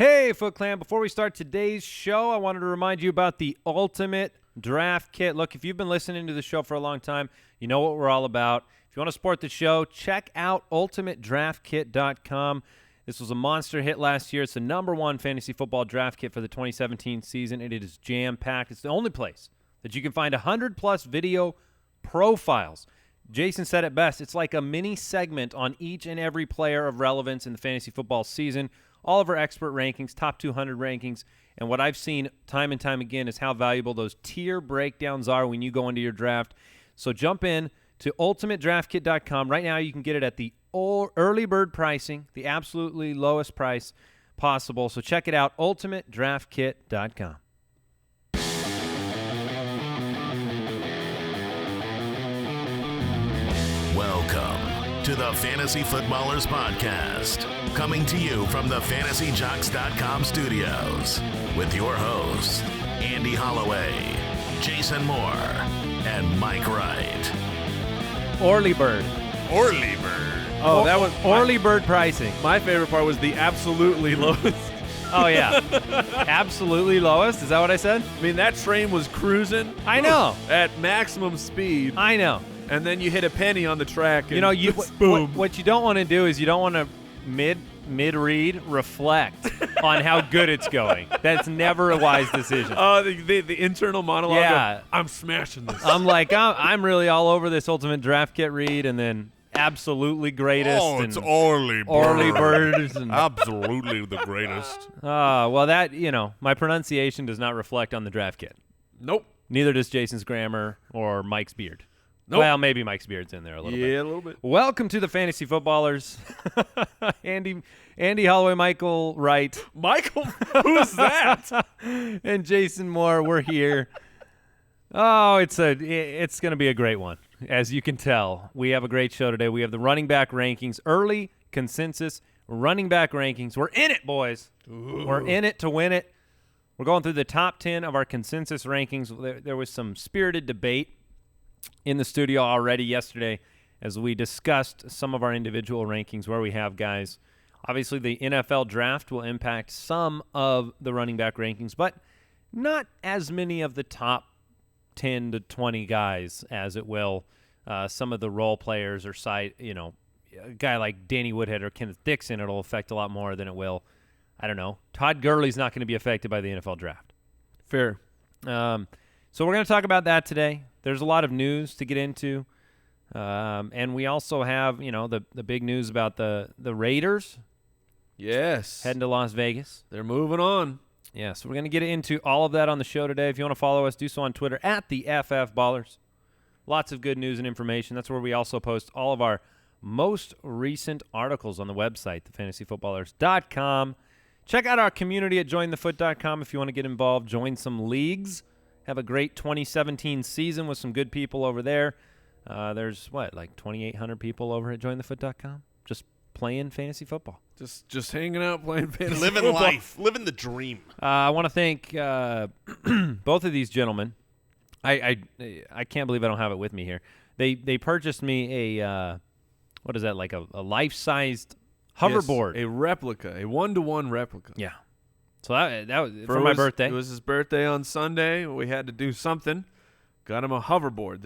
Hey, Foot Clan. Before we start today's show, I wanted to remind you about the Ultimate Draft Kit. Look, if you've been listening to the show for a long time, you know what we're all about. If you want to support the show, check out ultimatedraftkit.com. This was a monster hit last year. It's the #1 fantasy football draft kit for the 2017 season. It is jam-packed. It's the only place that you can find 100-plus video profiles. Jason said it best. It's like a mini segment on each and every player of relevance in the fantasy football season. All of our expert rankings, top 200 rankings, and what I've seen time and time again is how valuable those tier breakdowns are when you go into your draft. So jump in to ultimatedraftkit.com. Right now you can get it at the early bird pricing, the absolutely lowest price possible. So check it out, ultimatedraftkit.com. Welcome to the Fantasy Footballers Podcast, coming to you from the FantasyJocks.com studios with your hosts, Andy Holloway, Jason Moore, and Mike Wright. Early bird. Early bird. Oh, that was early bird pricing. My favorite part was the absolutely lowest. Oh, yeah. Absolutely lowest? Is that what I said? I mean, that train was cruising. I know. At maximum speed. I know. And then you hit a penny on the track. And boom. What you don't want to do is you don't want to mid-read reflect on how good it's going. That's never a wise decision. Oh, the internal monologue. Yeah. I'm smashing this. I'm like, I'm really all over this Ultimate Draft Kit read, and then absolutely greatest. Oh, and it's early birds. And, absolutely the greatest. well, that, my pronunciation does not reflect on the draft kit. Nope. Neither does Jason's grammar or Mike's beard. Nope. Well, maybe Mike's beard's in there a little bit. Yeah, a little bit. Welcome to the Fantasy Footballers. Andy Holloway, Michael Wright. Michael? Who's that? And Jason Moore, we're here. Oh, it's going to be a great one. As you can tell, we have a great show today. We have the running back rankings, early consensus running back rankings. We're in it, boys. Ooh. We're in it to win it. We're going through the top 10 of our consensus rankings. There was some spirited debate in the studio already yesterday as we discussed some of our individual rankings where we have guys. Obviously, the NFL draft will impact some of the running back rankings, but not as many of the top 10 to 20 guys as it will some of the role players or a guy like Danny Woodhead or Kenneth Dixon. It'll affect a lot more than it will, I don't know. Todd Gurley's not going to be affected by the NFL draft. Fair. So we're going to talk about that today. There's a lot of news to get into. And we also have, the big news about the Raiders. Yes. Heading to Las Vegas. They're moving on. Yeah, so we're going to get into all of that on the show today. If you want to follow us, do so on Twitter at the FF Ballers. Lots of good news and information. That's where we also post all of our most recent articles on the website, thefantasyfootballers.com. Check out our community at jointhefoot.com if you want to get involved. Join some leagues. Have a great 2017 season with some good people over there. There's, 2,800 people over at jointhefoot.com just playing fantasy football. Just hanging out playing fantasy living football. life, living the dream. I want to thank both of these gentlemen. I can't believe I don't have it with me here. They purchased me a what is that, like a life-sized hoverboard? Yes, a replica, a 1-to-1 replica. Yeah. So that was for my birthday. It was his birthday on Sunday. We had to do something. Got him a hoverboard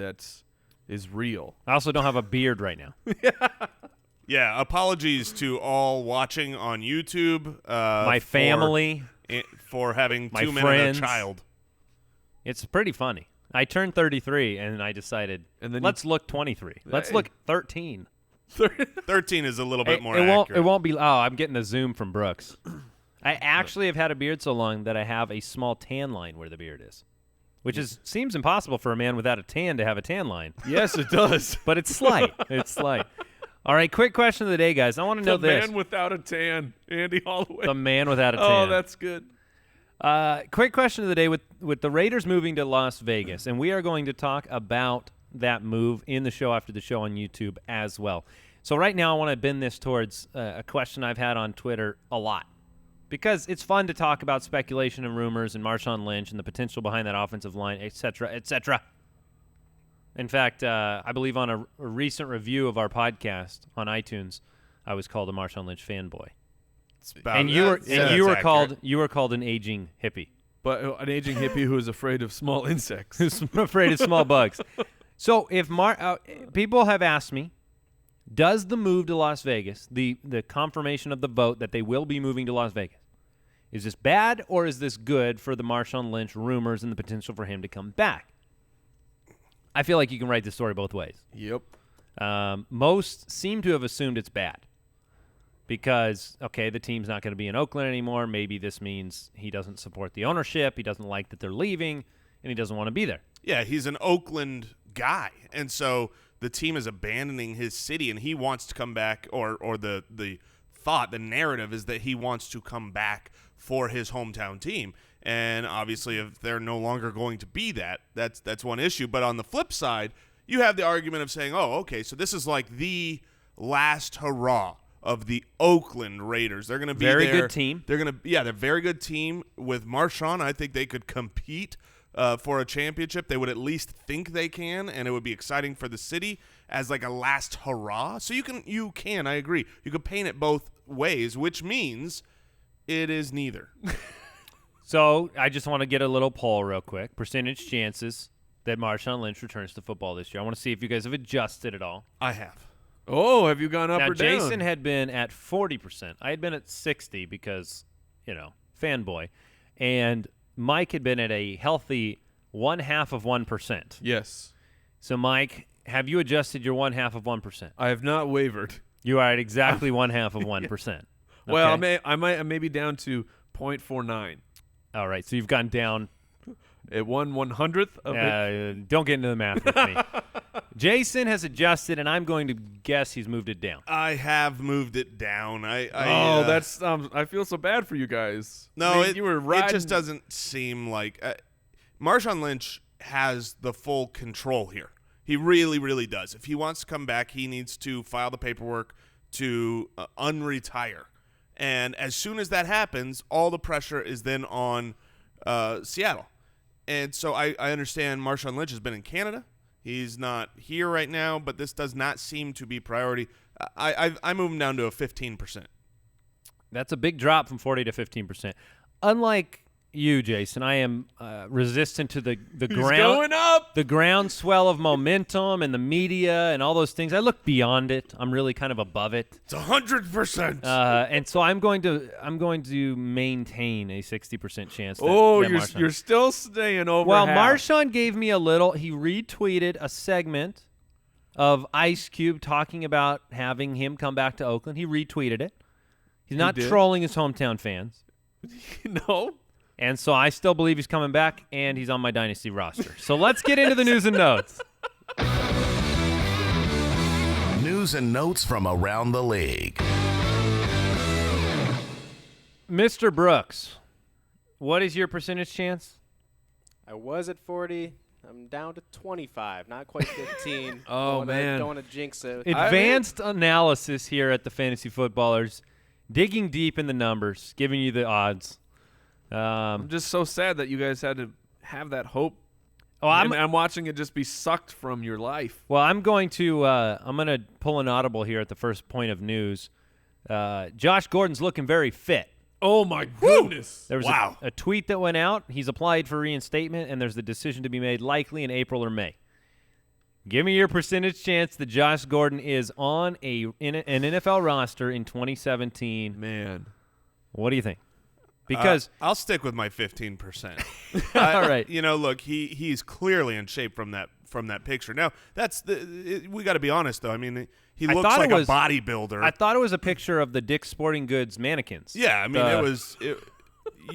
is real. I also don't have a beard right now. Yeah, apologies to all watching on YouTube. My family. For having my 2 men friends. and a child. It's pretty funny. I turned 33, and I decided, let's look 23. Let's look 13. 13 is a little bit more accurate. It won't be. Oh, I'm getting a zoom from Brooks. I actually have had a beard so long that I have a small tan line where the beard is, which seems impossible for a man without a tan to have a tan line. Yes, it does. But it's slight. It's slight. All right, quick question of the day, guys. I want to know this. The man without a tan, Andy Holloway. The man without a tan. Oh, that's good. Quick question of the day. With the Raiders moving to Las Vegas, and we are going to talk about that move in the show after the show on YouTube as well. So right now I want to bend this towards a question I've had on Twitter a lot. Because it's fun to talk about speculation and rumors and Marshawn Lynch and the potential behind that offensive line, et cetera, et cetera. In fact, I believe on a recent review of our podcast on iTunes, I was called a Marshawn Lynch fanboy. And you were called an aging hippie. But an aging hippie who is afraid of small insects. Who's afraid of small bugs. So if people have asked me, does the move to Las Vegas, the confirmation of the vote that they will be moving to Las Vegas, is this bad or is this good for the Marshawn Lynch rumors and the potential for him to come back? I feel like you can write the story both ways. Yep. Most seem to have assumed it's bad because, okay, the team's not going to be in Oakland anymore. Maybe this means he doesn't support the ownership. He doesn't like that they're leaving, and he doesn't want to be there. Yeah, he's an Oakland guy, and so the team is abandoning his city, and he wants to come back, or the narrative is that he wants to come back for his hometown team. And obviously, if they're no longer going to be that's one issue. But on the flip side, you have the argument of saying, oh, okay, so this is like the last hurrah of the Oakland Raiders. They're going to be very good team. They're a very good team with Marshawn. I think they could compete for a championship. They would at least think they can, and it would be exciting for the city as like a last hurrah. So you can, I agree. You could paint it both ways, which means it is neither. So I just want to get a little poll real quick. Percentage chances that Marshawn Lynch returns to football this year. I want to see if you guys have adjusted at all. I have. Oh, have you gone up now, or down? Jason had been at 40%. I had been at 60 because, fanboy. And Mike had been at a healthy 1/2%. Yes. So, Mike, have you adjusted your 1/2%? I have not wavered. You are at exactly 1/2%. Okay. Well, I may be down to 0.49. All right, so you've gone down. It 1/100th of it. Don't get into the math with me. Jason has adjusted, and I'm going to guess he's moved it down. I have moved it down. That's I feel so bad for you guys. No, you were riding. It just doesn't seem like Marshawn Lynch has the full control here. He really, really does. If he wants to come back, he needs to file the paperwork to unretire. And as soon as that happens, all the pressure is then on Seattle. And so I understand Marshawn Lynch has been in Canada. He's not here right now, but this does not seem to be priority. I move him down to a 15%. That's a big drop from 40 to 15%. Unlike you, Jason, I am resistant to the going up. the groundswell of momentum and the media and all those things. I look beyond it. I'm really kind of above it. It's 100%. And so I'm going to maintain a 60% chance. You're still staying over. Well, half. Marshawn gave me a little. He retweeted a segment of Ice Cube talking about having him come back to Oakland. He retweeted it. He's not trolling his hometown fans. No. And so I still believe he's coming back, and he's on my dynasty roster. So let's get into the news and notes. News and notes from around the league. Mr. Brooks, what is your percentage chance? I was at 40. I'm down to 25, not quite 15. Man. Don't want to jinx it. Advanced analysis here at the Fantasy Footballers, digging deep in the numbers, giving you the odds. I'm just so sad that you guys had to have that hope. Oh, I'm watching it just be sucked from your life. Well, I'm going to pull an audible here at the first point of news. Josh Gordon's looking very fit. Oh my goodness! There was a tweet that went out. He's applied for reinstatement, and there's the decision to be made likely in April or May. Give me your percentage chance that Josh Gordon is on an NFL roster in 2017. Man, what do you think? Because I'll stick with my 15%. All right. Look, he's clearly in shape from that picture. Now, we got to be honest though. I mean, he looks like a bodybuilder. I thought it was a picture of the Dick's Sporting Goods mannequins. Yeah, I mean,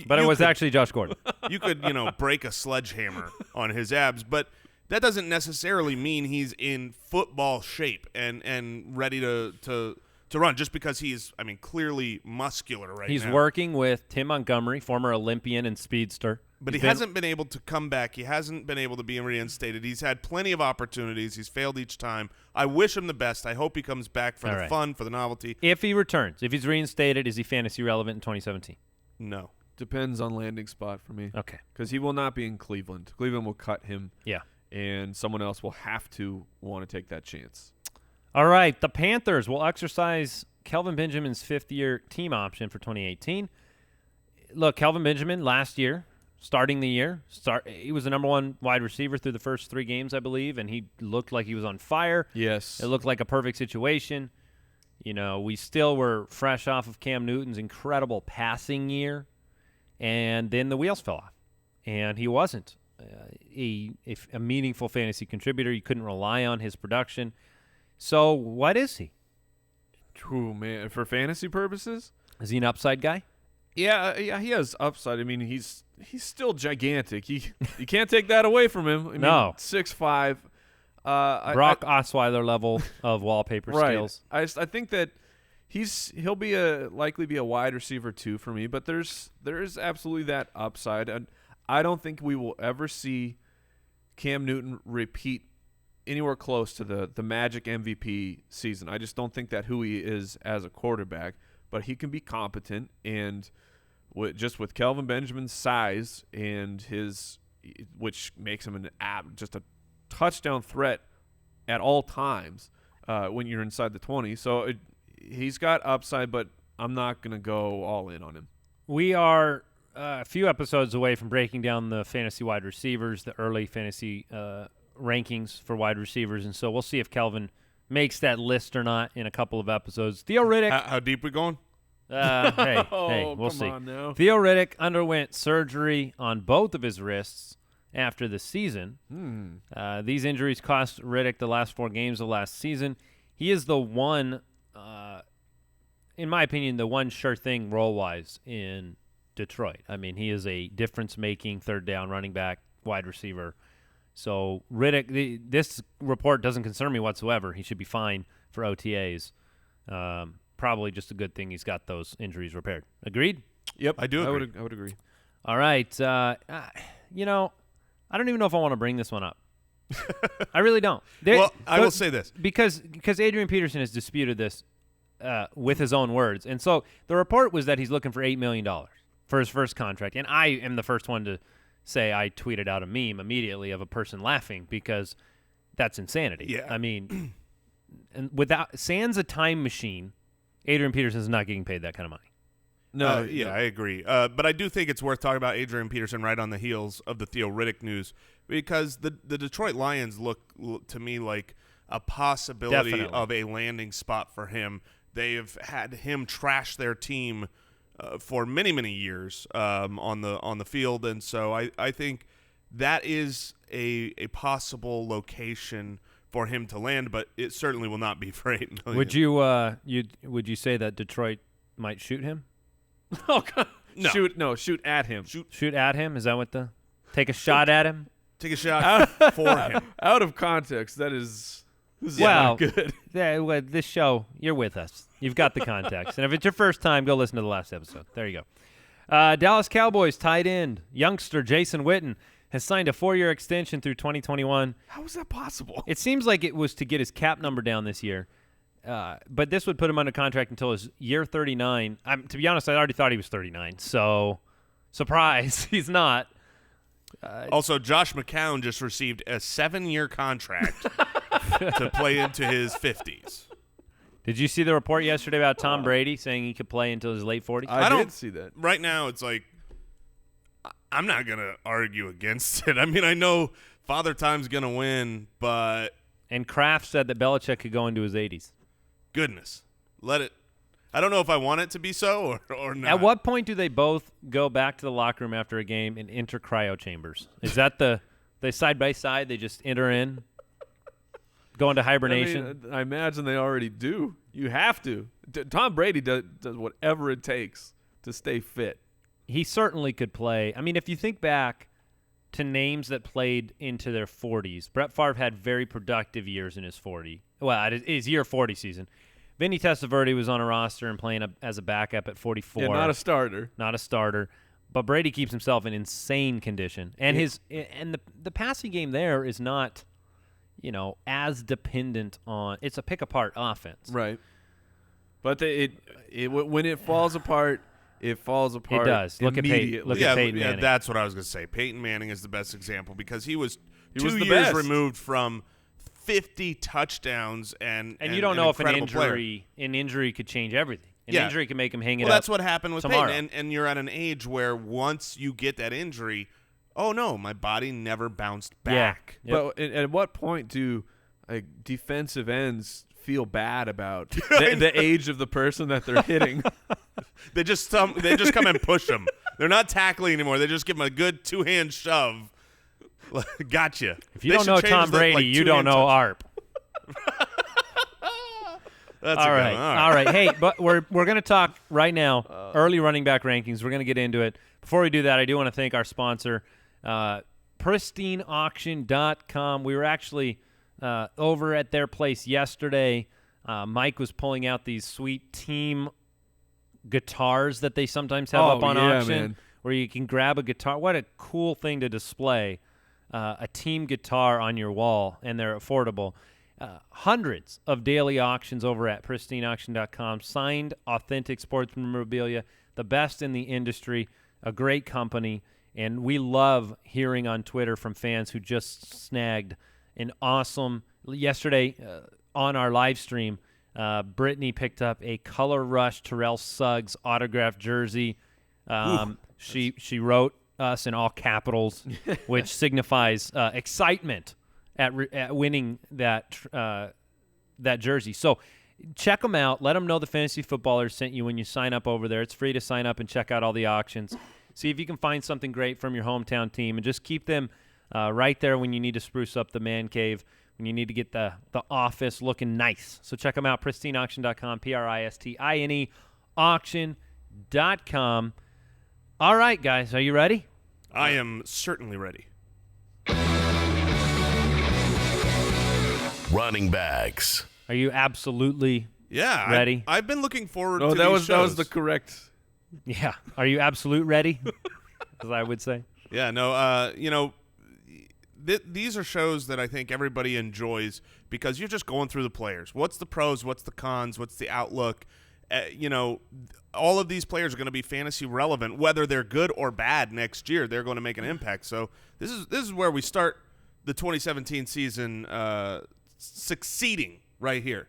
but it was actually Josh Gordon. You could, break a sledgehammer on his abs, but that doesn't necessarily mean he's in football shape and ready to run just because he's, clearly muscular right now. He's working with Tim Montgomery, former Olympian and speedster. But he hasn't been able to come back. He hasn't been able to be reinstated. He's had plenty of opportunities. He's failed each time. I wish him the best. I hope he comes back for the fun, for the novelty. If he returns, if he's reinstated, is he fantasy relevant in 2017? No. Depends on landing spot for me. Okay. Because he will not be in Cleveland. Cleveland will cut him. Yeah. And someone else will have to want to take that chance. All right, the Panthers will exercise Kelvin Benjamin's fifth-year team option for 2018. Look, Kelvin Benjamin last year, starting the year, he was the number one wide receiver through the first 3 games, I believe, and he looked like he was on fire. Yes. It looked like a perfect situation. You know, we still were fresh off of Cam Newton's incredible passing year, and then the wheels fell off, and he wasn't a meaningful fantasy contributor. You couldn't rely on his production. So what is he? True, man. For fantasy purposes? Is he an upside guy? Yeah, he has upside. I mean, he's still gigantic. You can't take that away from him. I mean, No. 6'5". Brock Osweiler level of wallpaper right. skills. I think that he'll be likely be a wide receiver too for me, but there is absolutely that upside, and I don't think we will ever see Cam Newton repeat anywhere close to the Magic MVP season. I just don't think that who he is as a quarterback, but he can be competent, and just with Kelvin Benjamin's size and which makes him just a touchdown threat at all times when you're inside the 20. So he's got upside, but I'm not going to go all in on him. We are a few episodes away from breaking down the fantasy wide receivers, the early fantasy rankings for wide receivers, and so we'll see if Kelvin makes that list or not in a couple of episodes. Theo Riddick. How deep we going? Hey, we'll come see. on now. Theo Riddick underwent surgery on both of his wrists after the season. These injuries cost Riddick the last 4 games of last season. He is the one, in my opinion, the one sure thing role-wise in Detroit. I mean, he is a difference-making third down running back, wide receiver. So Riddick, this report doesn't concern me whatsoever. He should be fine for OTAs. Probably just a good thing he's got those injuries repaired. Agreed? Yep, I do agree. I would agree. All right. You know, I don't even know if I want to bring this one up. I really don't. I will say this. Because Adrian Peterson has disputed this with his own words. And so the report was that he's looking for $8 million for his first contract. And I am the first one to say I tweeted out a meme immediately of a person laughing because that's insanity. Yeah. I mean, and without sans a time machine, Adrian Peterson's not getting paid that kind of money. No, I agree. But I do think it's worth talking about Adrian Peterson right on the heels of the Theo Riddick news because the Detroit Lions look to me like a possibility Definitely. of a landing spot for him. They've had him trash their team for many, many years on the field, and so I think that is a possible location for him to land, but it certainly will not be for $8 million. Would you say that Detroit might shoot him? Oh, God. No. Shoot at him. Shoot at him? Is that what take a shot at him? Take a shot for him. Out of context, this is Well, not good. This show, you're with us. You've got the context. And if it's your first time, go listen to the last episode. There you go. Dallas Cowboys tight end, youngster Jason Witten, has signed a 4-year extension through 2021. How is that possible? It seems like it was to get his cap number down this year. But this would put him under contract until his year 39. To be honest, I already thought he was 39. So, surprise, he's not. Also, Josh McCown just received a 7-year contract to play into his 50s. Did you see the report yesterday about Tom Brady saying he could play until his late 40s? I don't did see that. Right now, it's like I'm not going to argue against it. I mean, I know Father Time's going to win, but And Kraft said that Belichick could go into his 80s. goodness, let it. I don't know if I want it to be so or not. At what point do they both go back to the locker room after a game and enter cryo chambers? Is that they side by side? They just enter in, go into hibernation? I imagine they already do. You have to. Tom Brady does whatever it takes to stay fit. He certainly could play. I mean, if you think back to names that played into their 40s, Brett Favre had very productive years in his 40. Well, his year 40 season. Vinny Testaverde was on a roster and playing as a backup at 44. Yeah, not a starter. Not a starter. But Brady keeps himself in insane condition. And the passing game there is not, as dependent on – it's a pick-apart offense. Right. But when it falls apart, it falls apart. It does. Look at immediately. Peyton Manning. Yeah, that's what I was going to say. Peyton Manning is the best example because he was was 2 the years best. removed from 50 touchdowns and you don't know if an incredible injury could change everything. An injury can make him hang it Well, up. that's what happened with tomorrow. Peyton, and you're at an age where once you get that injury, oh no, my body never bounced back. Yep. But at what point do defensive ends feel bad about the age of the person that they're hitting? They just come and push them. They're not tackling anymore. They just give them a good 2-hand shove. Gotcha. If you don't know Tom Brady, you don't know ARP. That's all a good right. one. All right. Hey, but we're going to talk right now, early running back rankings. We're going to get into it. Before we do that, I do want to thank our sponsor, pristineauction.com. We were actually over at their place yesterday. Mike was pulling out these sweet team guitars that they sometimes have up on auction, man. where you can grab a guitar. What a cool thing to display, a team guitar on your wall, and they're affordable. Hundreds of daily auctions over at pristineauction.com. Signed, authentic sports memorabilia, the best in the industry, a great company, and we love hearing on Twitter from fans who just snagged an awesome – yesterday on our live stream, Brittany picked up a Color Rush Terrell Suggs autographed jersey. She wrote us in all capitals, which signifies excitement at winning that jersey. So check them out. Let them know the Fantasy Footballers sent you when you sign up over there. It's free to sign up and check out all the auctions. See if you can find something great from your hometown team, and just keep them right there when you need to spruce up the man cave, when you need to get the office looking nice. So check them out, pristineauction.com, Pristine auction.com. All right, guys, are you ready? I am certainly ready. Running backs. Are you absolutely ready? I've been looking forward to that these was shows. the correct. Yeah. Are you absolute ready? As I would say. Yeah, no, these are shows that I think everybody enjoys because you're just going through the players. What's the pros? What's the cons? What's the outlook? All of these players are going to be fantasy relevant, whether they're good or bad next year. They're going to make an impact. So this is where we start the 2017 season succeeding right here.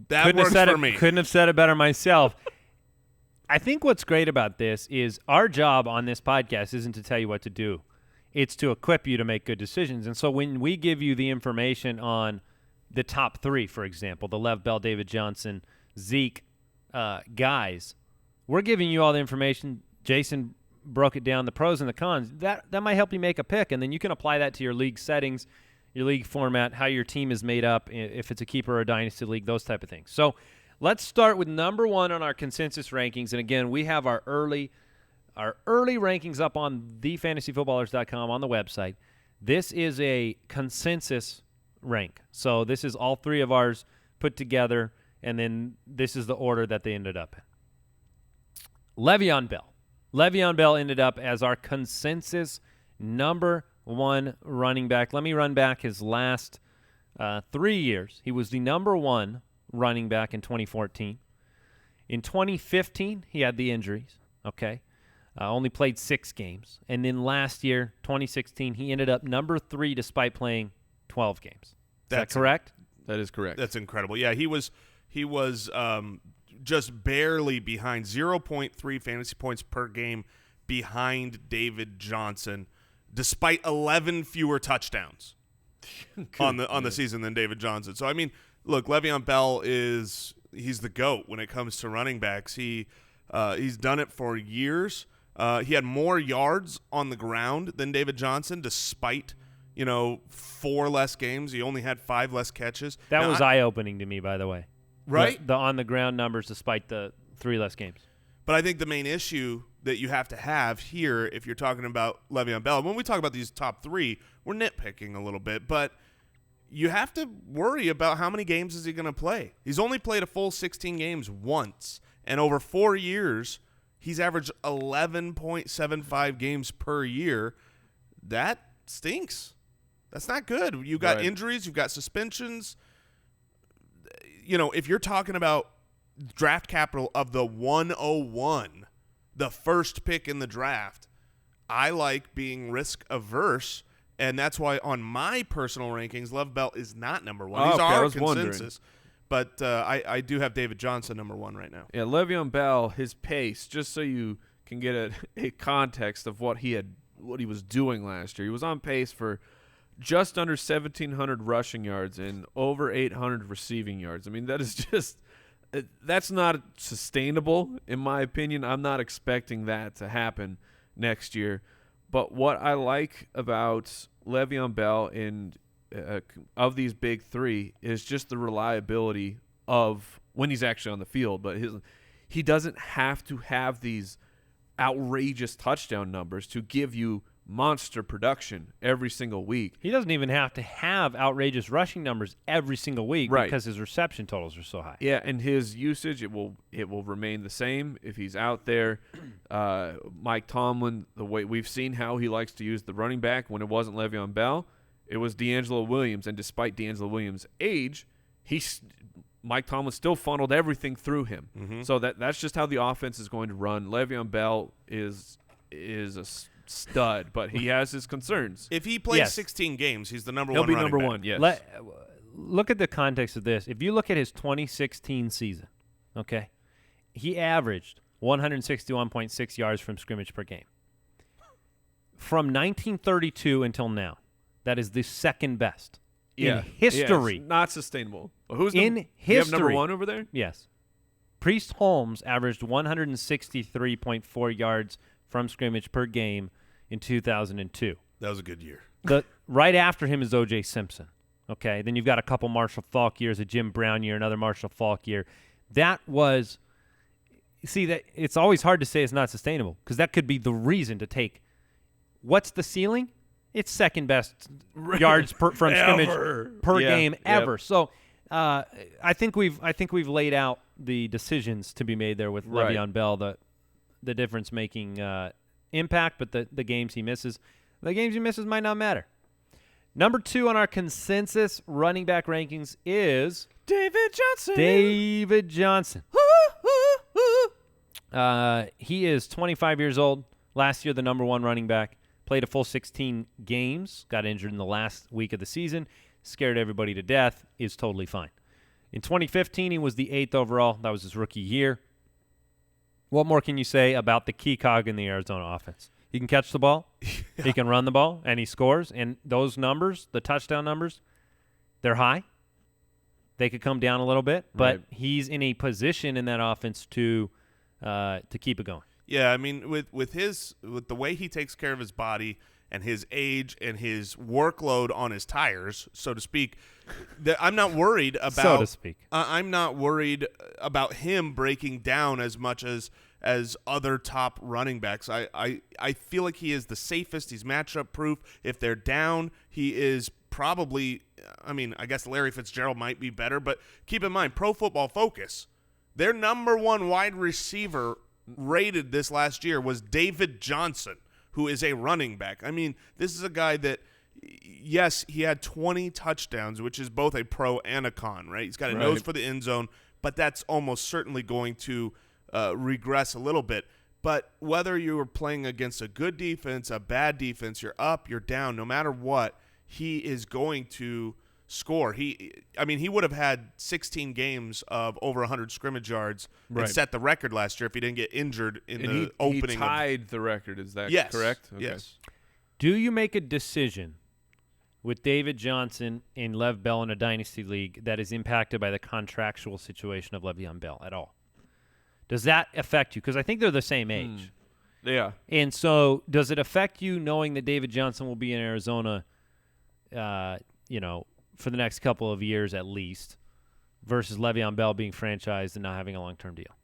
That works for me. Couldn't have said it better myself. I think what's great about this is our job on this podcast isn't to tell you what to do. It's to equip you to make good decisions. And so when we give you the information on the top three, for example, the Lev Bell, David Johnson, Zeke guys, we're giving you all the information. Jason broke it down, the pros and the cons. That might help you make a pick, and then you can apply that to your league settings, your league format, how your team is made up, if it's a keeper or a dynasty league, those type of things. So let's start with number one on our consensus rankings. And again, we have our early rankings up on thefantasyfootballers.com on the website. This is a consensus rank. So this is all three of ours put together, and then this is the order that they ended up in. Le'Veon Bell. Le'Veon Bell ended up as our consensus number one running back. Let me run back his last 3 years. He was the number one running back in 2014. In 2015, he had the injuries, okay? Only played 6 games. And then last year, 2016, he ended up number 3 despite playing 12 games. Is that correct? That is correct. That's incredible. Yeah, he was just barely behind, 0.3 fantasy points per game behind David Johnson, despite 11 fewer touchdowns on the season than David Johnson. So I mean, look, Le'Veon Bell he's the GOAT when it comes to running backs. He's done it for years. He had more yards on the ground than David Johnson, despite 4 less games. He only had 5 less catches. That was eye-opening to me, by the way. Right? The on-the-ground numbers despite the 3 less games. But I think the main issue that you have to have here, if you're talking about Le'Veon Bell, when we talk about these top 3, we're nitpicking a little bit, but you have to worry about how many games is he going to play. He's only played a full 16 games once, and over 4 years, he's averaged 11.75 games per year. That stinks. That's not good. You've got injuries. You've got suspensions. If you're talking about draft capital of the 101, the first pick in the draft, I like being risk averse And that's why on my personal rankings, Lev Bell is not number one. Oh, He's okay, I our was wondering. consensus. But I do have David Johnson number one right now. Yeah, Le'Veon Bell, his pace, just so you can get a context of what he was doing last year. He was on pace for just under 1,700 rushing yards and over 800 receiving yards. I mean, that is just that's not sustainable, in my opinion. I'm not expecting that to happen next year. But what I like about Le'Veon Bell and of these big three is just the reliability of when he's actually on the field. But he doesn't have to have these outrageous touchdown numbers to give you monster production every single week. He doesn't even have to have outrageous rushing numbers every single week because his reception totals are so high. Yeah, and his usage, it will remain the same if he's out there. Mike Tomlin, the way we've seen how he likes to use the running back when it wasn't Le'Veon Bell, it was D'Angelo Williams, and despite D'Angelo Williams' age, Mike Tomlin still funneled everything through him. Mm-hmm. So that's just how the offense is going to run. Le'Veon Bell is a stud, but he has his concerns. If he plays 16 games, he's the number one He'll be running number back. one, yes. Look at the context of this. If you look at his 2016 season, okay, he averaged 161.6 yards from scrimmage per game. From 1932 until now, that is the second best in history. Yes, not sustainable. Who's in history? You have number one over there? Yes. Priest Holmes averaged 163.4 yards from scrimmage per game in 2002. That was a good year. Right after him is O.J. Simpson. Okay, then you've got a couple Marshall Faulk years, a Jim Brown year, another Marshall Faulk year. That was – see, that it's always hard to say it's not sustainable because that could be the reason to take – what's the ceiling? It's second best yards from scrimmage per game ever. Yep. So I think we've laid out the decisions to be made there with Le'Veon Bell, the difference-making impact, but the games he misses. The games he misses might not matter. Number 2 on our consensus running back rankings is David Johnson. David Johnson. He is 25 years old. Last year, the number 1 running back. Played a full 16 games. Got injured in the last week of the season. Scared everybody to death. Is totally fine. In 2015, he was the 8th overall. That was his rookie year. What more can you say about the key cog in the Arizona offense? He can catch the ball, he can run the ball, and he scores. And those numbers, the touchdown numbers, they're high. They could come down a little bit, but he's in a position in that offense to keep it going. Yeah, I mean, with the way he takes care of his body and his age and his workload on his tires, so to speak, I'm not worried about. So to speak, I'm not worried about him breaking down as much as other top running backs. I feel like he is the safest. He's matchup proof. If they're down, he is probably. I mean, I guess Larry Fitzgerald might be better, but keep in mind, Pro Football Focus, their number 1 wide receiver rated this last year was David Johnson, who is a running back. I mean, this is a guy that, yes, he had 20 touchdowns, which is both a pro and a con, right? He's got a nose for the end zone, but that's almost certainly going to regress a little bit. But whether you are playing against a good defense, a bad defense, you're up, you're down, no matter what, he is going to score. He would have had 16 games of over 100 scrimmage yards and set the record last year if he didn't get injured in the opening. He tied the record. Is that correct? Okay. Yes. Do you make a decision with David Johnson and Lev Bell in a dynasty league that is impacted by the contractual situation of Le'Veon Bell at all? Does that affect you? Because I think they're the same age. Yeah. And so does it affect you knowing that David Johnson will be in Arizona, for the next couple of years at least, versus Le'Veon Bell being franchised and not having a long-term deal?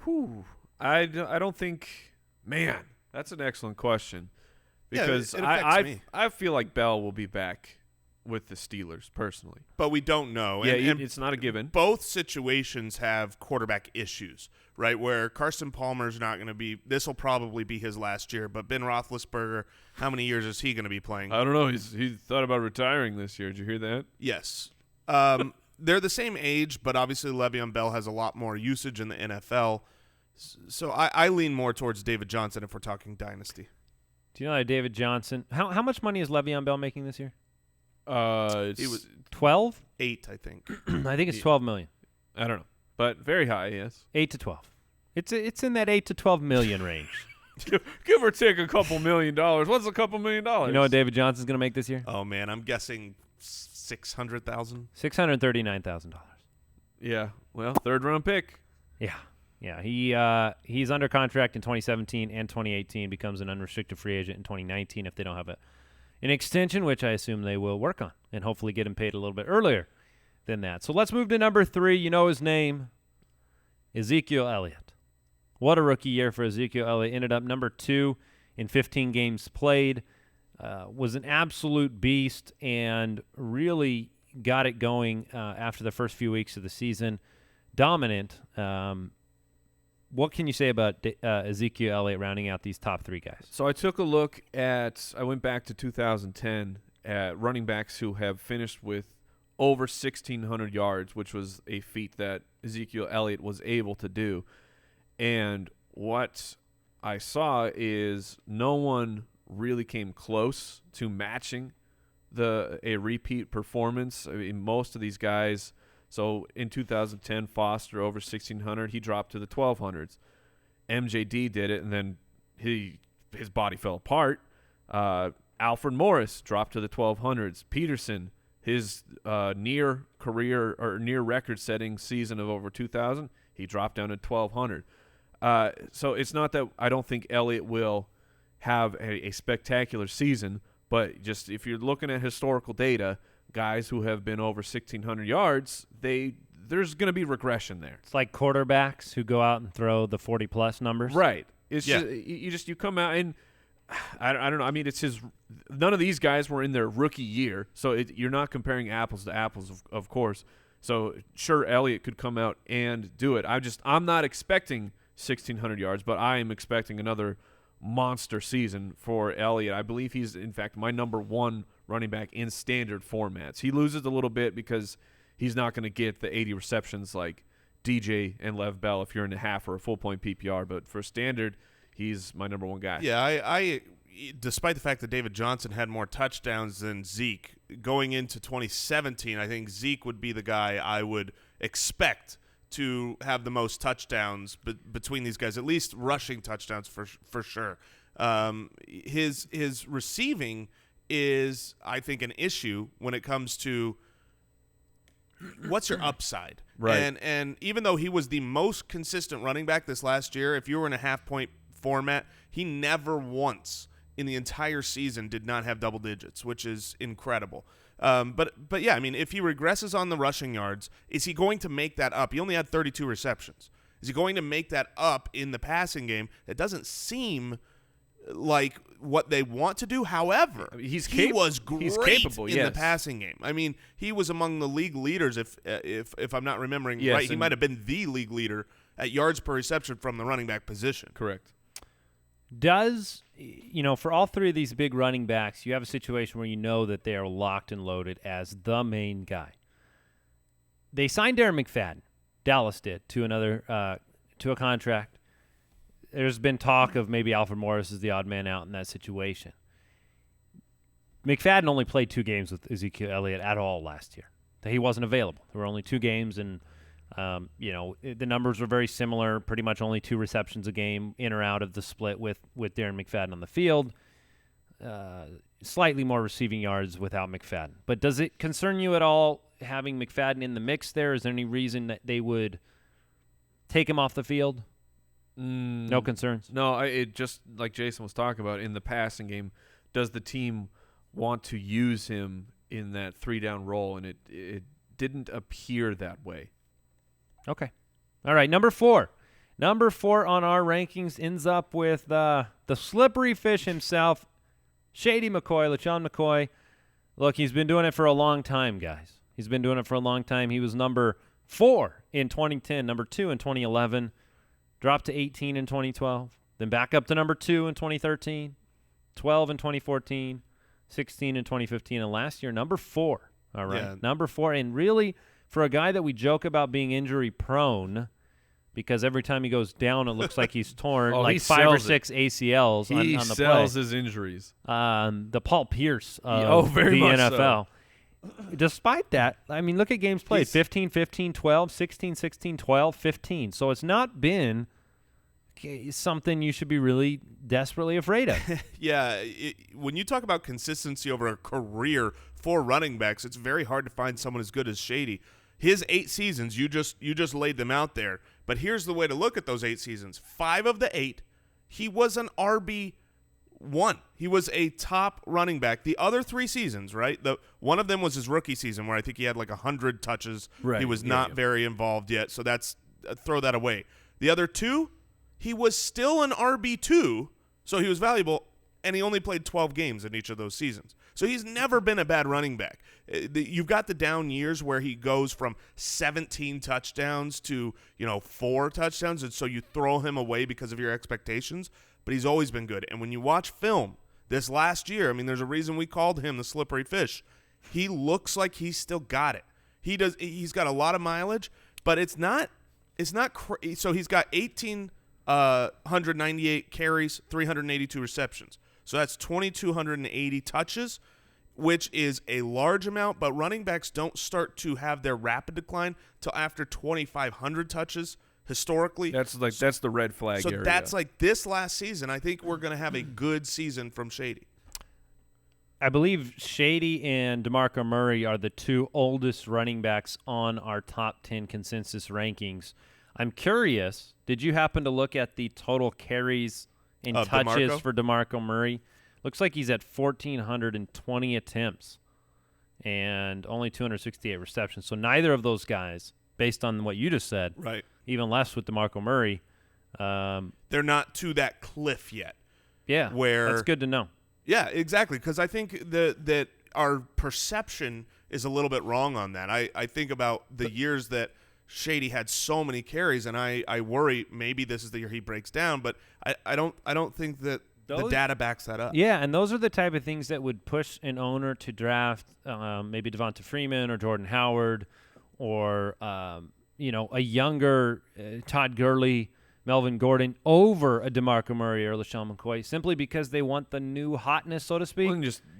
Whew. I don't think – man, that's an excellent question. Because it affects me. I feel like Bell will be back with the Steelers personally. But we don't know. Yeah, and it's not a given. Both situations have quarterback issues, right, where Carson Palmer's not going to be – this will probably be his last year. But Ben Roethlisberger, how many years is he going to be playing? I don't know. He thought about retiring this year. Did you hear that? Yes. They're the same age, but obviously Le'Veon Bell has a lot more usage in the NFL. So I lean more towards David Johnson if we're talking dynasty. Do you know that David Johnson? How much money is Le'Veon Bell making this year? He was 12. 8, I think. I think it's 12 million. I don't know, but very high, yes. 8 to 12. It's in that 8 to 12 million range. Give or take a couple $1 million. What's a couple $1 million? You know what David Johnson's going to make this year? Oh man, I'm guessing 600,000. $639,000. Yeah, well, third-round pick. Yeah. He's under contract in 2017 and 2018. Becomes an unrestricted free agent in 2019 if they don't have an extension, which I assume they will work on, and hopefully get him paid a little bit earlier than that. So let's move to number 3. You know his name, Ezekiel Elliott. What a rookie year for Ezekiel Elliott. Ended up number 2 in 15 games played. Was an absolute beast and really got it going after the first few weeks of the season. Dominant. What can you say about Ezekiel Elliott rounding out these top 3 guys? So I went back to 2010 at running backs who have finished with over 1,600 yards, which was a feat that Ezekiel Elliott was able to do. And what I saw is no one really came close to matching a repeat performance. I mean, most of these guys. So in 2010, Foster over 1,600. He dropped to the 1,200s. MJD did it, and then his body fell apart. Alfred Morris dropped to the 1,200s. Peterson, his near record-setting season of over 2,000, he dropped down to 1,200. So it's not that I don't think Elliott will have a spectacular season, but just if you're looking at historical data, guys who have been over 1,600 yards, there's going to be regression there. It's like quarterbacks who go out and throw the 40-plus numbers. Right. It's just you come out and I don't know. I mean, none of these guys were in their rookie year, so you're not comparing apples to apples, of course. So sure, Elliott could come out and do it. I'm not expecting 1,600 yards, but I am expecting another monster season for Elliott. I believe he's, in fact, my number 1 running back in standard formats. He loses a little bit because he's not going to get the 80 receptions like DJ and Lev Bell if you're in a half or a full-point PPR, but for standard, he's my number 1 guy. Yeah, I despite the fact that David Johnson had more touchdowns than Zeke, going into 2017, I think Zeke would be the guy I would expect to have the most touchdowns between these guys, at least rushing touchdowns for sure. His receiving is, I think, an issue when it comes to what's your upside. Right. And even though he was the most consistent running back this last year, if you were in a half-point format, he never once in the entire season did not have double digits, which is incredible. But yeah, I mean, if he regresses on the rushing yards, is he going to make that up? He only had 32 receptions. Is he going to make that up in the passing game? It doesn't seem like what they want to do. However, he was great in the passing game. I mean, he was among the league leaders, if I'm not remembering right. He might have been the league leader at yards per reception from the running back position. Correct. For all 3 of these big running backs, you have a situation where you know that they are locked and loaded as the main guy. They signed Darren McFadden. Dallas did to a contract. There's been talk of maybe Alfred Morris is the odd man out in that situation. McFadden only played 2 games with Ezekiel Elliott at all last year. He wasn't available. There were only 2 games, and the numbers were very similar, pretty much only 2 receptions a game in or out of the split with Darren McFadden on the field. Slightly more receiving yards without McFadden. But does it concern you at all having McFadden in the mix there? Is there any reason that they would take him off the field? No concerns? No, it just like Jason was talking about in the passing game, does the team want to use him in that 3-down role? And it didn't appear that way. Okay. All right, number 4. Number 4 on our rankings ends up with the slippery fish himself, Shady McCoy, LeSean McCoy. Look, he's been doing it for a long time, guys. He's been doing it for a long time. He was number 4 in 2010, number 2 in 2011, dropped to 18 in 2012, then back up to number 2 in 2013, 12 in 2014, 16 in 2015, and last year, number 4. All right, Number 4. And really, for a guy that we joke about being injury-prone, because every time he goes down, it looks like he's torn He 5 or sells 6 ACLs on the play. He sells his injuries. The Paul Pierce of very the much NFL. Despite that, I mean, look at games played. He's 15, 15, 12, 16, 16, 12, 15. So it's not been something you should be really desperately afraid of. Yeah, when you talk about consistency over a career for running backs, it's very hard to find someone as good as Shady. His 8 seasons, you just laid them out there. But here's the way to look at those 8 seasons. 5 of the 8, he was an RB1. He was a top running back. The other 3 seasons, right? One of them was his rookie season where I think he had like 100 touches. Right. He was not very involved yet, so that's throw that away. The other 2, he was still an RB2, so he was valuable, and he only played 12 games in each of those seasons. So he's never been a bad running back. You've got the down years where he goes from 17 touchdowns to 4 touchdowns, and so you throw him away because of your expectations, but he's always been good. And when you watch film this last year, I mean, there's a reason we called him the slippery fish. He looks like he's still got it. He's got a lot of mileage, but it's not so he's got 1,898 carries, 382 receptions. So that's 2,280 touches, which is a large amount, but running backs don't start to have their rapid decline till after 2,500 touches historically. That's the red flag so area. that's like this last season. I think we're going to have a good season from Shady. I believe Shady and DeMarco Murray are the 2 oldest running backs on our top 10 consensus rankings. I'm curious, did you happen to look at the total carries and touches DeMarco? for DeMarco Murray? Looks like he's at 1,420 attempts and only 268 receptions. So neither of those guys, based on what you just said, Right. even less with DeMarco Murray. They're not to that cliff yet. Yeah, Where that's good to know. Yeah, exactly, because I think that our perception is a little bit wrong on that. I think about the years that Shady had so many carries, and I worry maybe this is the year he breaks down, but I don't think that the data backs that up. Yeah, and those are the type of things that would push an owner to draft maybe Devonta Freeman or Jordan Howard or a younger Todd Gurley, Melvin Gordon over a DeMarco Murray or LeSean McCoy simply because they want the new hotness, so to speak,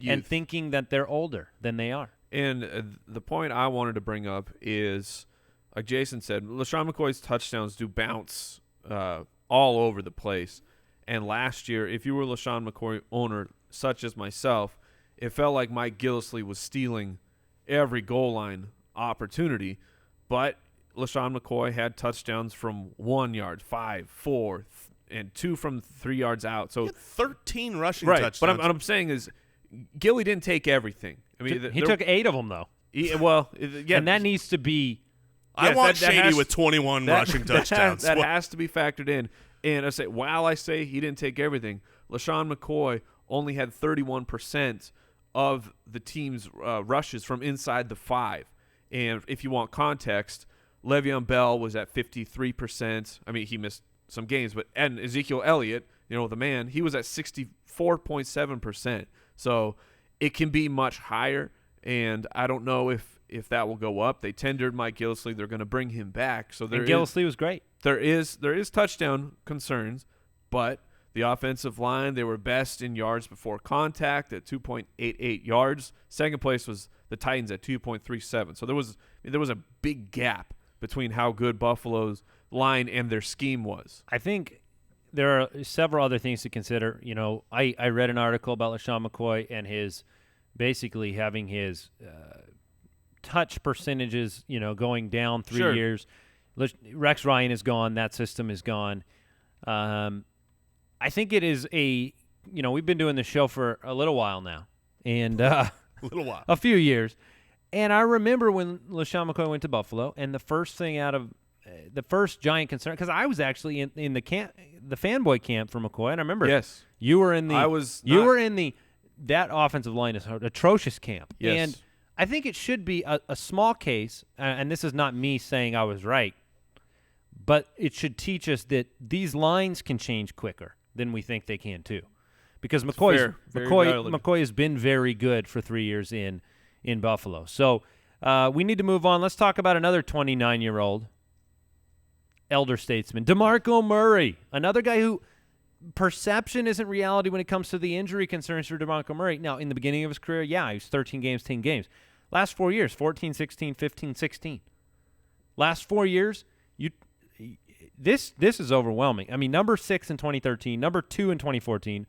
and thinking that they're older than they are. And the point I wanted to bring up is, like Jason said, LeSean McCoy's touchdowns do bounce all over the place. And last year, if you were a LeSean McCoy owner, such as myself, it felt like Mike Gillislee was stealing every goal line opportunity. But LeSean McCoy had touchdowns from 1 yard, 5, 4, and 2 from 3 yards out. So 13 rushing right, touchdowns. but what I'm saying is, Gilly didn't take everything. I mean, he took 8 of them though. And that needs to be. I want Shady with 21 rushing touchdowns. That has to be factored in. And while I say he didn't take everything, LeSean McCoy only had 31% of the team's rushes from inside the 5. And if you want context, Le'Veon Bell was at 53%. I mean, he missed some games, and Ezekiel Elliott, the man, he was at 64.7%. So it can be much higher, and I don't know if that will go up. They tendered Mike Gillislee. They're going to bring him back. So Gillislee was great. There is touchdown concerns, but the offensive line, they were best in yards before contact at 2.88 yards. Second place was the Titans at 2.37. So there was a big gap between how good Buffalo's line and their scheme was. I think there are several other things to consider. I read an article about LeSean McCoy and his basically having his touch percentages, going down 3 years. Rex Ryan is gone. That system is gone. I think it is we've been doing this show for a little while now, and a few years. And I remember when LeSean McCoy went to Buffalo, and the first thing out of the first giant concern, because I was actually in the camp, the fanboy camp for McCoy, and I remember you were in the that offensive line is atrocious camp. Yes. And I think it should be a small case, and this is not me saying I was right, but it should teach us that these lines can change quicker than we think they can too. Because McCoy has been very good for 3 years in Buffalo. So we need to move on. Let's talk about another 29-year-old. elder statesman. DeMarco Murray, another guy who perception isn't reality when it comes to the injury concerns for DeMarco Murray. Now, in the beginning of his career, he was 13 games, 10 games. Last 4 years, 14, 16, 15, 16. Last 4 years, this is overwhelming. I mean, number 6 in 2013, number 2 in 2014,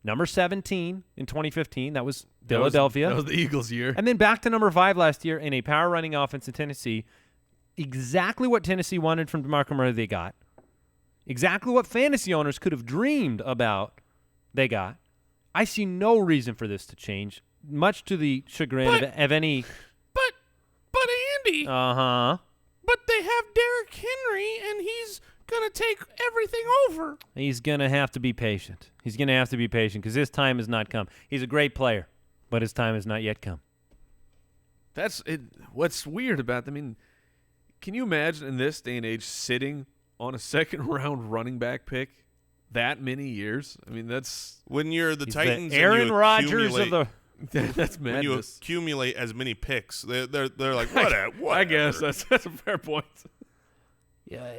number 17 in 2015. That was Philadelphia. That was the Eagles' year. And then back to number 5 last year in a power running offense in Tennessee. Exactly what Tennessee wanted from DeMarco Murray, they got. Exactly what fantasy owners could have dreamed about, they got. I see no reason for this to change, much to the chagrin of any. But Andy. Uh-huh. But they have Derrick Henry, and he's going to take everything over. He's going to have to be patient. He's going to have to be patient because his time has not come. He's a great player, but his time has not yet come. That's it. What's weird about them, I mean, can you imagine in this day and age sitting on a second-round running back pick that many years? I mean, that's when you're the Titans. The Aaron Rodgers of the. That's madness. When you accumulate as many picks, they're like, whatever. I guess that's a fair point. Yeah,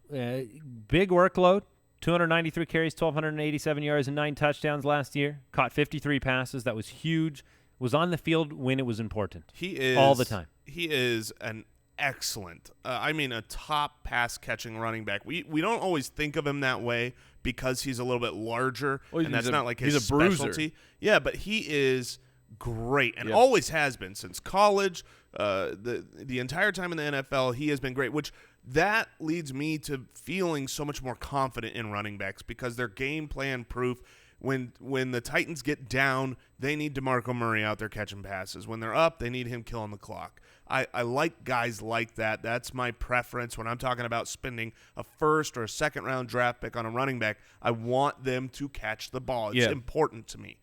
big workload. 293 carries, 1,287 yards, and 9 touchdowns last year. Caught 53 passes. That was huge. Was on the field when it was important. He is all the time. He is an excellent, a top pass-catching running back. We don't always think of him that way because he's a little bit larger, and that's not like his specialty. Yeah, but he is great and always has been since college. The entire time in the NFL, he has been great, which that leads me to feeling so much more confident in running backs because they're game plan proof. When the Titans get down, they need DeMarco Murray out there catching passes. When they're up, they need him killing the clock. I like guys like that. That's my preference when I'm talking about spending a first or a second-round draft pick on a running back. I want them to catch the ball. It's important to me.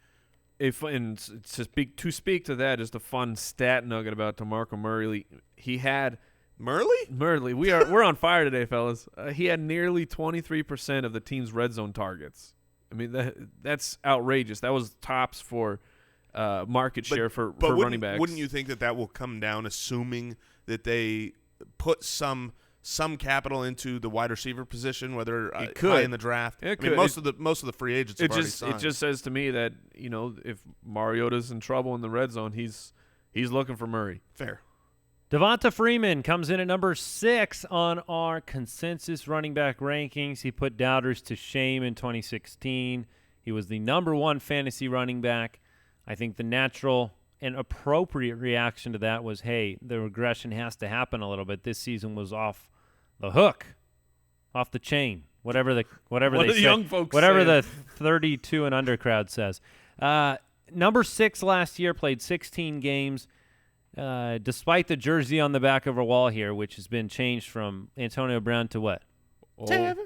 To speak to that is the fun stat nugget about DeMarco Murray. He had Murray. We're on fire today, fellas. He had nearly 23% of the team's red zone targets. I mean, that's outrageous. That was tops for market share for running backs. Wouldn't you think that will come down, assuming that they put some capital into the wide receiver position, whether high in the draft? It could. Most of the free agents have already signed. It just says to me that if Mariota's in trouble in the red zone, he's looking for Murray. Fair. Devonta Freeman comes in at number 6 on our consensus running back rankings. He put doubters to shame in 2016. He was the number 1 fantasy running back. I think the natural and appropriate reaction to that was, hey, the regression has to happen a little bit. This season was off the hook, off the chain, whatever they say. Young folks whatever say. The 32 and under crowd says. Number 6 last year, played 16 games. Despite the jersey on the back of our wall here, which has been changed from Antonio Brown to what? Tevin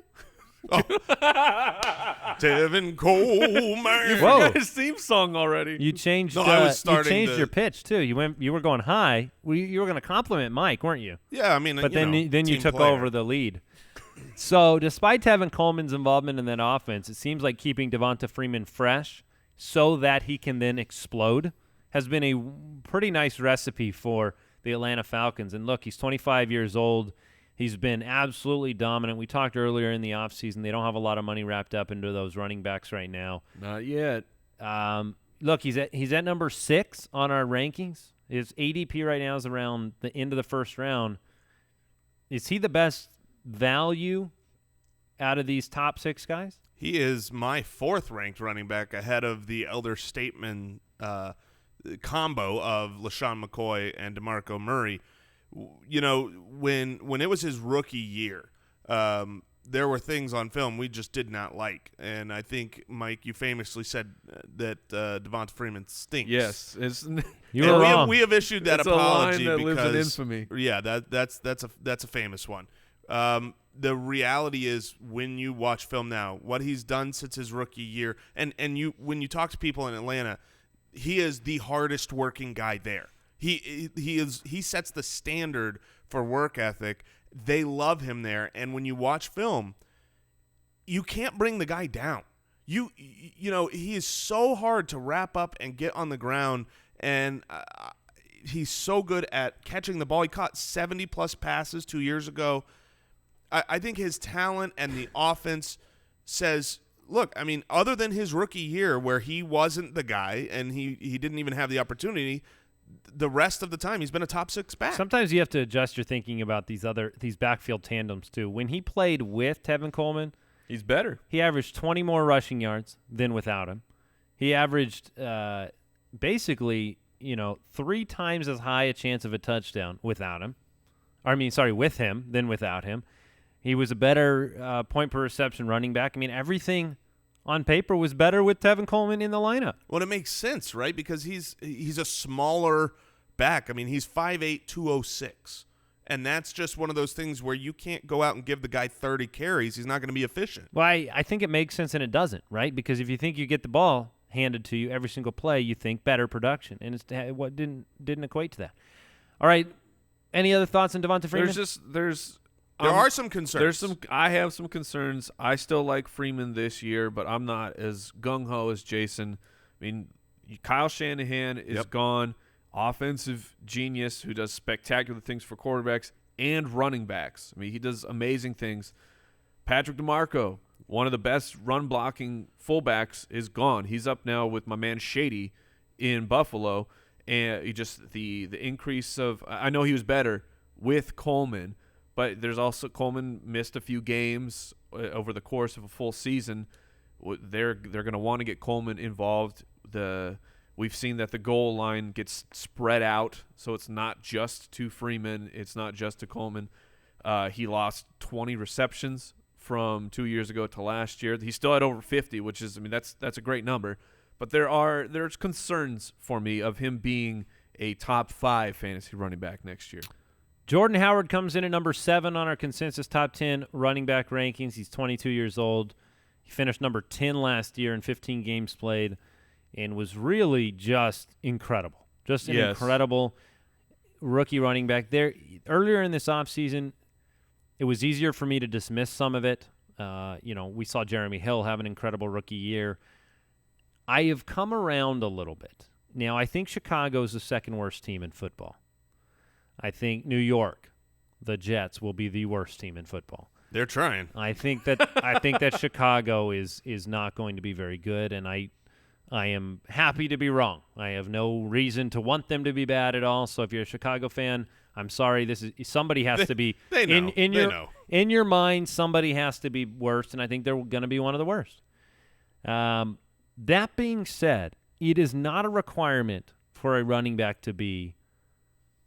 Coleman. You forgot his theme song already. You changed. No, I was you changed your pitch too. You were going high. You were going to compliment Mike, weren't you? Yeah, I mean, but then you took player. over the lead. So, despite Tevin Coleman's involvement in that offense, it seems like keeping Devonta Freeman fresh so that he can then explode has been a pretty nice recipe for the Atlanta Falcons. And look, he's 25 years old. He's been absolutely dominant. We talked earlier in the offseason. They don't have a lot of money wrapped up into those running backs right now. Not yet. Look, he's at number 6 on our rankings. His ADP right now is around the end of the first round. Is he the best value out of these top 6 guys? He is my 4th ranked running back ahead of the elder statesman combo of LeSean McCoy and DeMarco Murray. When it was his rookie year, there were things on film we just did not like. And I think, Mike, you famously said that Devonta Freeman stinks. Yes. You were wrong. We have issued that it's apology a line that because lives in infamy. Yeah, that's a famous one. The reality is, when you watch film now, what he's done since his rookie year, and when you talk to people in Atlanta, he is the hardest working guy there. He sets the standard for work ethic. They love him there, and when you watch film, you can't bring the guy down. He is so hard to wrap up and get on the ground, and he's so good at catching the ball. He caught 70 plus passes 2 years ago. I think his talent and the offense says, look, I mean, other than his rookie year where he wasn't the guy and he didn't even have the opportunity, the rest of the time he's been a top 6 back. Sometimes you have to adjust your thinking about these backfield tandems too. When he played with Tevin Coleman, he's better. He averaged 20 more rushing yards than without him. He averaged basically, 3 times as high a chance of a touchdown without him. With him than without him. He was a better point per reception running back. I mean, everything on paper was better with Tevin Coleman in the lineup. Well, it makes sense, right? Because he's a smaller back. I mean, he's 5'8", 206. And that's just one of those things where you can't go out and give the guy 30 carries. He's not going to be efficient. Well, I think it makes sense and it doesn't, right? Because if you think you get the ball handed to you every single play, you think better production. And what didn't equate to that. All right. Any other thoughts on Devonta Freeman? There are some concerns. I have some concerns. I still like Freeman this year, but I'm not as gung-ho as Jason. I mean, Kyle Shanahan is gone. Offensive genius who does spectacular things for quarterbacks and running backs. I mean, he does amazing things. Patrick DeMarco, one of the best run-blocking fullbacks, is gone. He's up now with my man Shady in Buffalo. And the increase of – I know he was better with Coleman, but there's also Coleman missed a few games over the course of a full season. They're going to want to get Coleman involved. We've seen that the goal line gets spread out, so it's not just to Freeman. It's not just to Coleman. He lost 20 receptions from 2 years ago to last year. He still had over 50, which is, I mean, that's a great number. But there's concerns for me of him being a top 5 fantasy running back next year. Jordan Howard comes in at number 7 on our consensus top 10 running back rankings. He's 22 years old. He finished number 10 last year in 15 games played and was really just incredible. Just an incredible rookie running back. There earlier in this offseason, it was easier for me to dismiss some of it. We saw Jeremy Hill have an incredible rookie year. I have come around a little bit. Now, I think Chicago is the second worst team in football. I think New York, the Jets, will be the worst team in football. They're trying. I think that Chicago is not going to be very good, and I am happy to be wrong. I have no reason to want them to be bad at all. So if you're a Chicago fan, I'm sorry. Somebody has to be they know. In your mind. Somebody has to be worse, and I think they're going to be one of the worst. That being said, it is not a requirement for a running back to be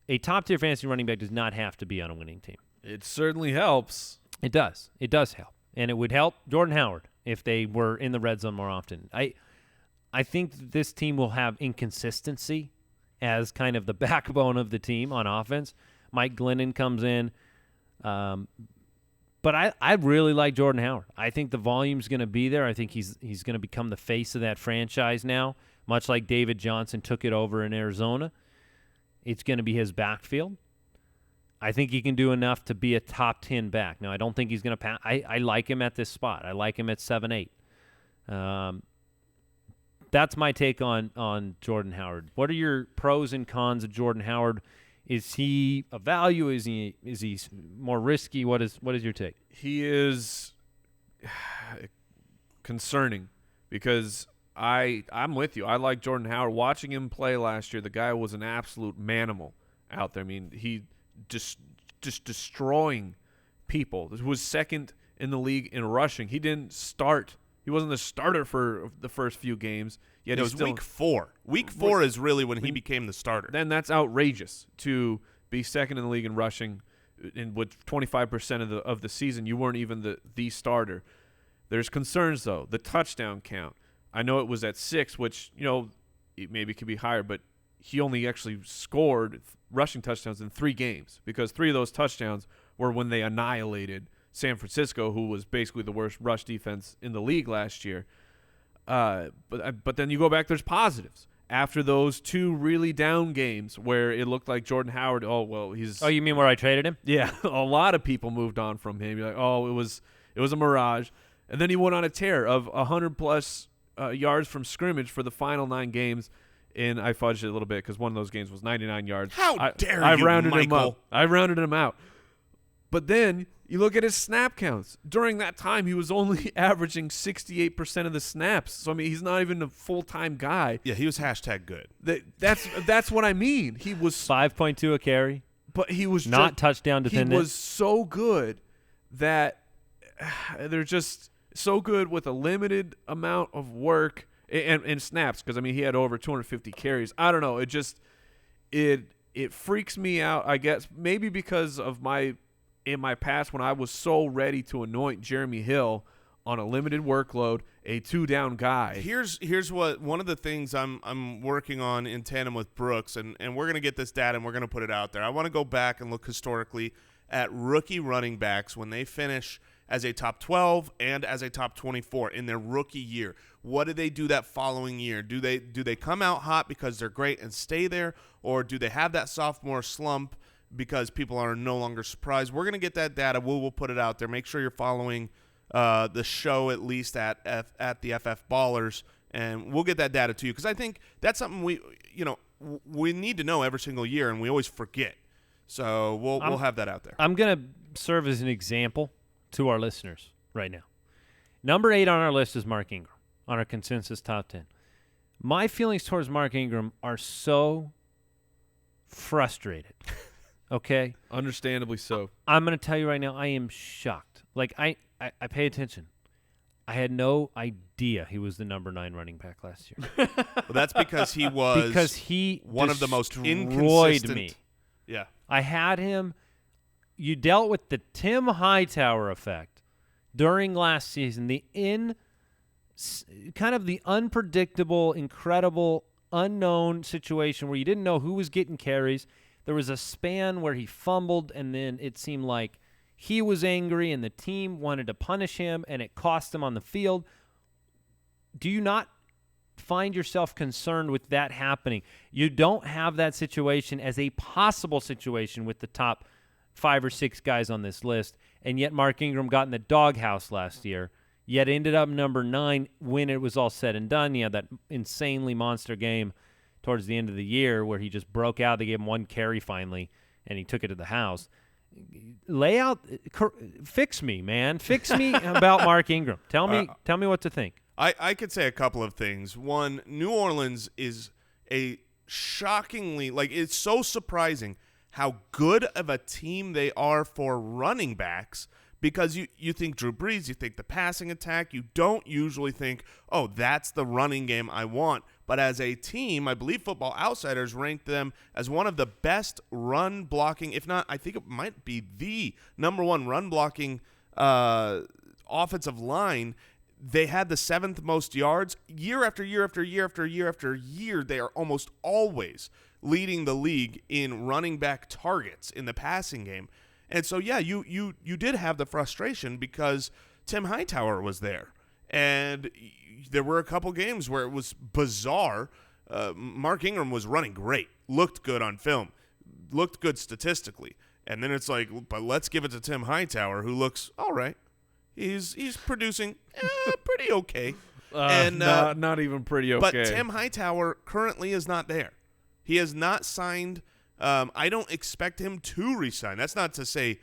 a top-tier fantasy running back. Does not have to be on a winning team. It certainly helps. It does. It does help. And it would help Jordan Howard if they were in the red zone more often. I think this team will have inconsistency as kind of the backbone of the team on offense. Mike Glennon comes in. But I really like Jordan Howard. I think the volume's going to be there. I think he's going to become the face of that franchise now, much like David Johnson took it over in Arizona. It's going to be his backfield. I think he can do enough to be a top 10 back. Now, I don't think he's going to pass. I like him at this spot. I like him at 7-8. That's my take on Jordan Howard. What are your pros and cons of Jordan Howard? Is he a value? Is he more risky? What is your take? He is concerning because I'm with you. I like Jordan Howard. Watching him play last year, the guy was an absolute manimal out there. I mean, he just destroying people. He was second in the league in rushing. He didn't start. He wasn't the starter for the first few games. Yet it was week 4. Week 4 is really when he became the starter. Then that's outrageous to be second in the league in rushing, and with 25% of the season, you weren't even the starter. There's concerns though. The touchdown count. I know it was at 6, which it maybe could be higher, but he only actually scored rushing touchdowns in 3 games because 3 of those touchdowns were when they annihilated San Francisco, who was basically the worst rush defense in the league last year. But then you go back, there's positives. After those 2 really down games where it looked like Jordan Howard, he's... Oh, you mean where I traded him? Yeah, a lot of people moved on from him. You're like, it was a mirage. And then he went on a tear of 100-plus yards from scrimmage for the final 9 games. And I fudged it a little bit because one of those games was 99 yards. How dare I you, rounded Michael? him up. I rounded him out. But then you look at his snap counts. During that time, he was only averaging 68% of the snaps. So, I mean, he's not even a full-time guy. Yeah, he was #good. That's what I mean. He was 5.2 a carry. But he was not touchdown dependent. He was so good that they're just so good with a limited amount of work and snaps. Because I mean, he had over 250 carries. I don't know. It freaks me out. I guess maybe because of in my past when I was so ready to anoint Jeremy Hill on a limited workload, a 2-down guy. Here's what one of the things I'm working on in tandem with Brooks, and we're gonna get this data and we're gonna put it out there. I want to go back and look historically at rookie running backs when they finish as a top 12 and as a top 24 in their rookie year. What do they do that following year? Do they come out hot because they're great and stay there, or do they have that sophomore slump because people are no longer surprised? We're gonna get that data. We'll put it out there. Make sure you're following the show at least at the FF Ballers, and we'll get that data to you because I think that's something we need to know every single year, and we always forget. So we'll have that out there. I'm gonna serve as an example to our listeners right now. Number 8 on our list is Mark Ingram on our consensus top 10. My feelings towards Mark Ingram are so frustrated. Okay, understandably so. I'm gonna tell you right now, I am shocked. Like I pay attention. I had no idea he was the number 9 running back last year. Well, that's because he one of the most inconsistent. Me. Yeah, I had him. You dealt with the Tim Hightower effect during last season. Kind of the unpredictable, incredible, unknown situation where you didn't know who was getting carries. There was a span where he fumbled, and then it seemed like he was angry and the team wanted to punish him, and it cost him on the field. Do you not find yourself concerned with that happening? You don't have that situation as a possible situation with the top 5 or 6 guys on this list, and yet Mark Ingram got in the doghouse last year, yet ended up number 9 when it was all said and done. He had that insanely monster game towards the end of the year where he just broke out. They gave him 1 carry finally, and he took it to the house. Fix me, man. Fix me about Mark Ingram. Tell me what to think. I could say a couple of things. One, New Orleans is a shockingly, it's so surprising how good of a team they are for running backs, because you think Drew Brees, you think the passing attack. You don't usually think, oh, that's the running game I want. But as a team, I believe Football Outsiders ranked them as one of the best run blocking, if not, I think it might be the number 1 run blocking offensive line. They had the 7th most yards. Year after year after year after year after year, they are almost always leading the league in running back targets in the passing game. And so, yeah, you did have the frustration because Tim Hightower was there. And there were a couple games where it was bizarre. Mark Ingram was running great, looked good on film, looked good statistically. And then it's like, but let's give it to Tim Hightower, who looks all right. He's producing pretty okay. Not even pretty okay. But Tim Hightower currently is not there. He has not signed. I don't expect him to resign. That's not to say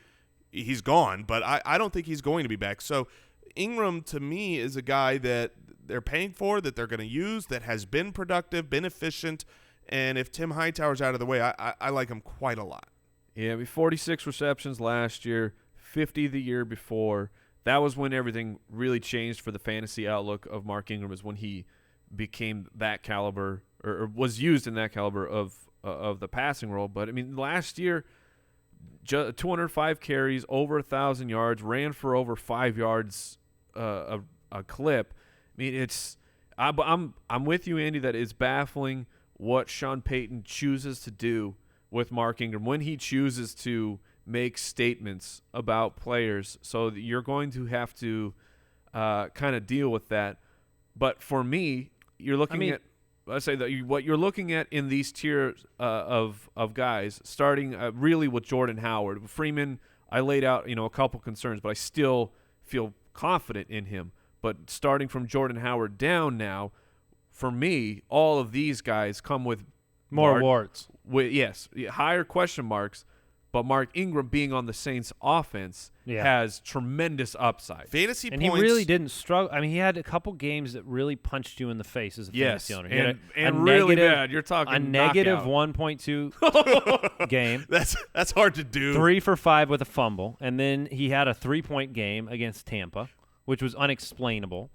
he's gone, but I don't think he's going to be back. So Ingram, to me, is a guy that they're paying for, that they're going to use, that has been productive, been efficient. And if Tim Hightower's out of the way, I like him quite a lot. Yeah, 46 receptions last year, 50 the year before. That was when everything really changed for the fantasy outlook of Mark Ingram, is when he became that caliber, or was used in that caliber of the passing role. But, I mean, last year, 205 carries, over 1,000 yards, ran for over 5 yards a clip. I mean, I'm with you, Andy, that it's baffling what Sean Payton chooses to do with Mark Ingram when he chooses to make statements about players. So you're going to have to kind of deal with that. But for me, you're looking at, let's say that what you're looking at in these tiers of guys, starting really with Jordan Howard. Freeman, I laid out a couple concerns, but I still feel confident in him. But starting from Jordan Howard down now, for me, all of these guys come with more warts. Yes, higher question marks. but Mark Ingram being on the Saints offense has tremendous upside. Fantasy and points. he really didn't struggle. I mean, he had a couple games that really punched you in the face as a fantasy owner. He had and really negative, bad. You're talking a negative knockout. 1.2 game. That's hard to do. 3 for 5 with a fumble, and then he had a 3-point game against Tampa, which was unexplainable.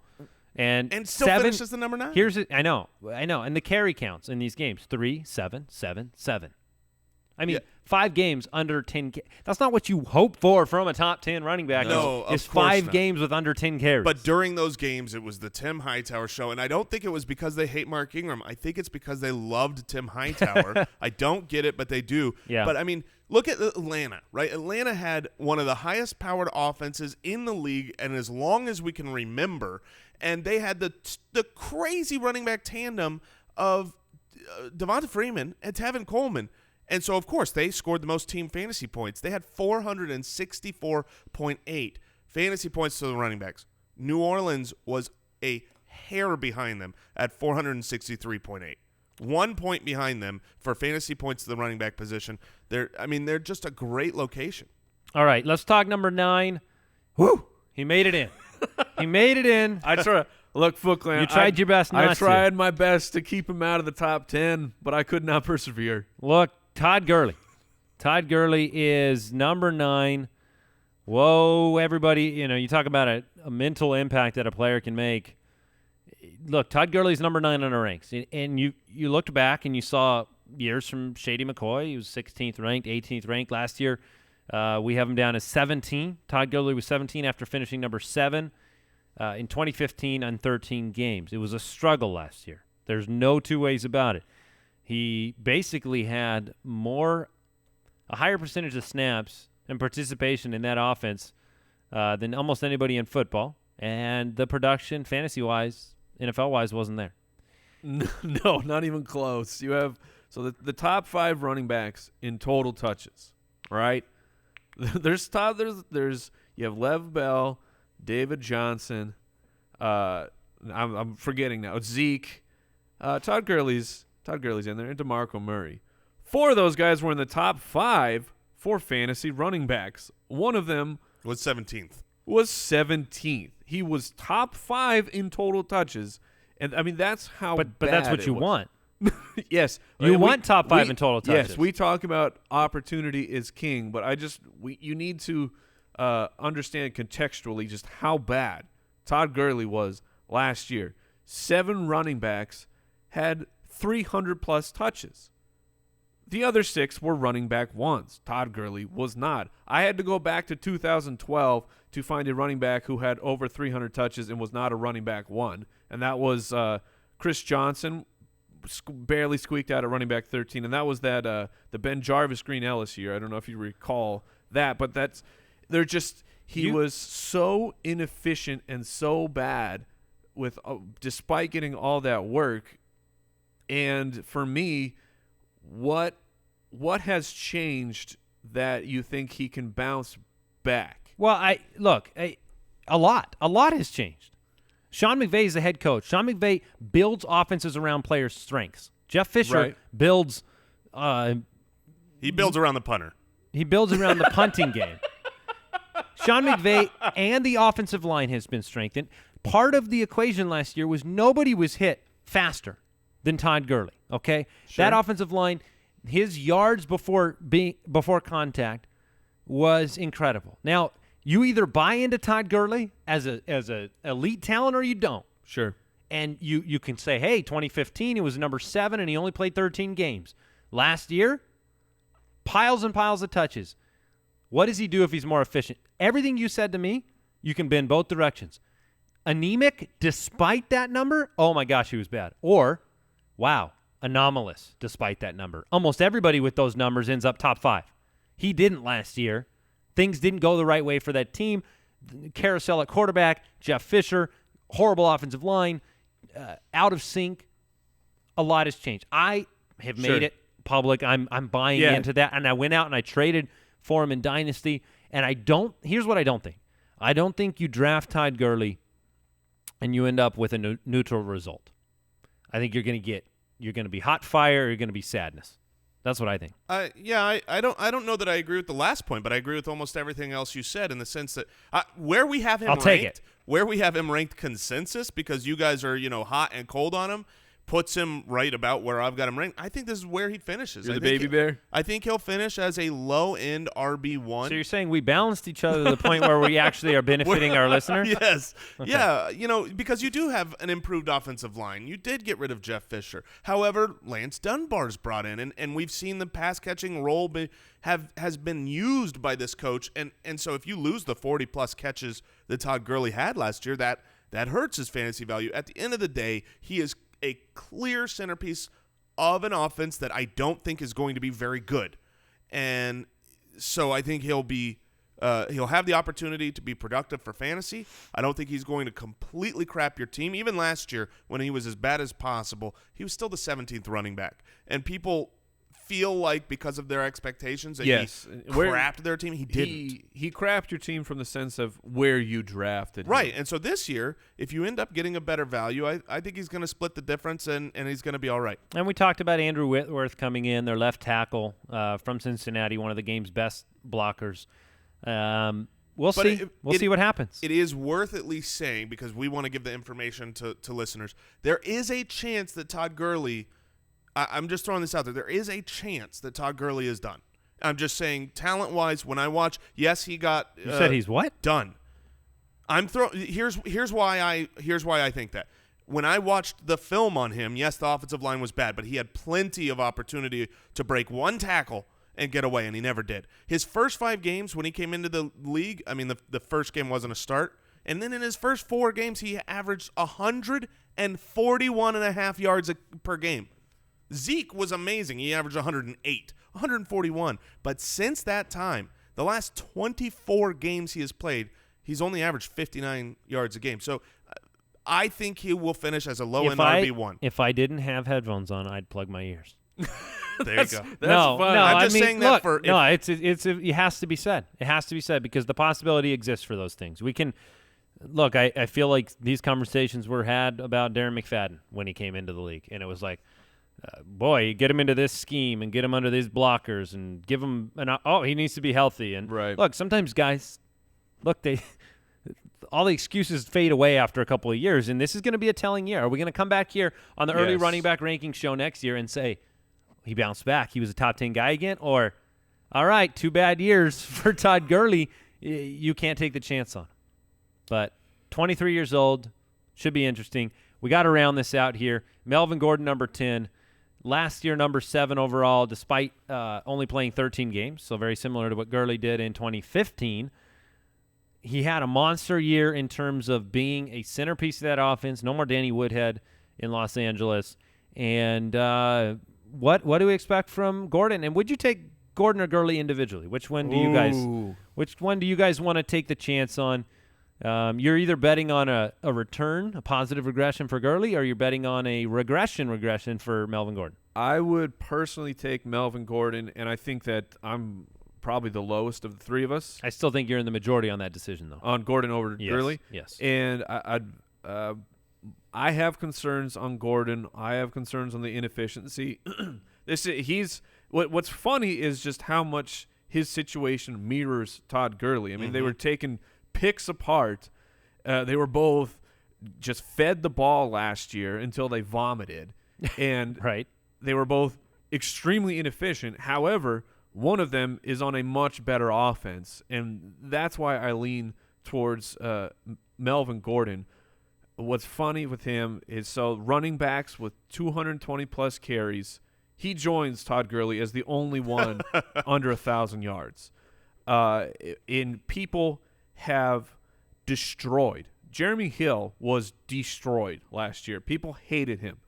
And still finishes the number 9. I know. And the carry counts in these games: 3, 7, 7, 7. I mean, 5 games under 10. That's not what you hope for from a top 10 running back. No, it's of course 5 not. games with under 10 carries. But during those games, it was the Tim Hightower show, and I don't think it was because they hate Mark Ingram. I think it's because they loved Tim Hightower. I don't get it, but they do. Yeah. But, I mean, look at Atlanta, right? Atlanta had one of the highest-powered offenses in the league, and as long as we can remember, and they had the crazy running back tandem of Devonta Freeman and Tevin Coleman. And so, of course, they scored the most team fantasy points. They had 464.8 fantasy points to the running backs. New Orleans was a hair behind them at 463.8. 1 point behind them for fantasy points to the running back position. They're just a great location. All right, let's talk number 9. Woo! He made it in. He made it in. I try. Look, Foot Clan, You tried your best not to. I tried my best to keep him out of the top 10, but I could not persevere. Look, Todd Gurley. Todd Gurley is number 9. Whoa, everybody, you talk about a mental impact that a player can make. Look, Todd Gurley's number 9 on the ranks. And you looked back and you saw years from Shady McCoy. He was 16th ranked, 18th ranked last year. We have him down as 17. Todd Gurley was 17 after finishing number 7 in 2015 on 13 games. It was a struggle last year. There's no two ways about it. He basically had a higher percentage of snaps and participation in that offense than almost anybody in football. And the production, fantasy-wise, NFL-wise, wasn't there. No, not even close. You have the top 5 running backs in total touches, right? You have Lev Bell, David Johnson. I'm forgetting now. Zeke, Todd Gurley's in there, and DeMarco Murray. 4 of those guys were in the top 5 for fantasy running backs. One of them Was 17th. Was 17th. He was top 5 in total touches, and I mean that's how. But bad that's what it you was. want. Yes, You want top 5 in total touches. Yes, we talk about opportunity is king, but you need to understand contextually just how bad Todd Gurley was last year. 7 running backs had 300-plus touches. The other 6 were running back ones. Todd Gurley was not. I had to go back to 2012 to find a running back who had over 300 touches and was not a running back one, and that was Chris Johnson, barely squeaked out at running back 13, and that was the Ben Jarvis Green Ellis year. I don't know if you recall that, but he was so inefficient and so bad with despite getting all that work. And for me, what has changed that you think he can bounce back? Well, a lot has changed. Sean McVay is the head coach. Sean McVay builds offenses around players' strengths. Jeff Fisher builds. He builds around the punter. He builds around the punting game. Sean McVay and the offensive line has been strengthened. Part of the equation last year was nobody was hit faster than Todd Gurley. Okay, Sure. That offensive line, his yards before contact was incredible. Now, you either buy into Todd Gurley as a elite talent or you don't. Sure. And you can say, hey, 2015, he was number 7 and he only played 13 games. Last year, piles and piles of touches. What does he do if he's more efficient? Everything you said to me, you can bend both directions. Anemic, despite that number, oh my gosh, he was bad. Or, wow, anomalous, despite that number. Almost everybody with those numbers ends up top 5. He didn't last year. Things didn't go the right way for that team. Carousel at quarterback, Jeff Fisher, horrible offensive line, out of sync. A lot has changed. I have made it public. I'm buying into that, and I went out and I traded for him in Dynasty. And here's what I don't think. I don't think you draft Todd Gurley and you end up with a neutral result. I think you're going to be hot fire or you're going to be sadness. That's what I think. Yeah, I don't know that I agree with the last point, but I agree with almost everything else you said in the sense that where we have him where we have him ranked consensus, because you guys are, hot and cold on him, puts him right about where I've got him ranked. I think this is where he finishes. You're the baby bear? I think he'll finish as a low-end RB1. So you're saying we balanced each other to the point where we actually are benefiting our listener? Yes. Okay. Yeah, because you do have an improved offensive line. You did get rid of Jeff Fisher. However, Lance Dunbar's brought in, and we've seen the pass-catching role has been used by this coach. And so if you lose the 40-plus catches that Todd Gurley had last year, that hurts his fantasy value. At the end of the day, he is a clear centerpiece of an offense that I don't think is going to be very good. And so I think he'll have the opportunity to be productive for fantasy. I don't think he's going to completely crap your team. Even last year, when he was as bad as possible, he was still the 17th running back. And people feel like because of their expectations that he crapped their team. He didn't. He crapped your team from the sense of where you drafted him. Right. And so this year, if you end up getting a better value, I think he's going to split the difference and he's going to be all right. And we talked about Andrew Whitworth coming in, their left tackle from Cincinnati, one of the game's best blockers. We'll see what happens. It is worth at least saying, because we want to give the information to listeners, there is a chance that Todd Gurley – I'm just throwing this out there. There is a chance that Todd Gurley is done. I'm just saying, talent-wise, when I watch, yes, he got You said he's what? Done. Here's why I think that. When I watched the film on him, yes, the offensive line was bad, but he had plenty of opportunity to break one tackle and get away, and he never did. His first 5 games when he came into the league, I mean, the first game wasn't a start, and then in his first 4 games, he averaged 141.5 yards per game. Zeke was amazing. He averaged 108, 141. But since that time, the last 24 games he has played, he's only averaged 59 yards a game. So I think he will finish as a low-end RB1. If I didn't have headphones on, I'd plug my ears. There you go. That's fun. I'm just saying that look, it has to be said. It has to be said because the possibility exists for those things. We can look. I feel like these conversations were had about Darren McFadden when he came into the league, and it was like, boy, get him into this scheme and get him under these blockers and give him he needs to be healthy. And look, sometimes guys, all the excuses fade away after a couple of years, and this is going to be a telling year. Are we going to come back here on the early running back ranking show next year and say he bounced back, he was a top 10 guy again? Or, all right, 2 bad years for Todd Gurley, you can't take the chance on. But 23 years old, should be interesting. We got to round this out here. Melvin Gordon, number 10. Last year, number 7 overall, despite only playing 13 games, so very similar to what Gurley did in 2015. He had a monster year in terms of being a centerpiece of that offense. No more Danny Woodhead in Los Angeles. And what do we expect from Gordon? And would you take Gordon or Gurley individually? Which one do you guys want to take the chance on? You're either betting on a return, a positive regression for Gurley, or you're betting on a regression for Melvin Gordon. I would personally take Melvin Gordon, and I think that I'm probably the lowest of the 3 of us. I still think you're in the majority on that decision, though. On Gordon over Gurley? Yes. And I have concerns on Gordon. I have concerns on the inefficiency. What's funny is just how much his situation mirrors Todd Gurley. I mean, they were taking picks apart. They were both just fed the ball last year until they vomited, and they were both extremely inefficient. However, one of them is on a much better offense, and that's why I lean towards Melvin Gordon. What's funny with him is, so running backs with 220-plus carries, he joins Todd Gurley as the only one under 1,000 yards. People have destroyed. Jeremy Hill was destroyed last year. People hated him.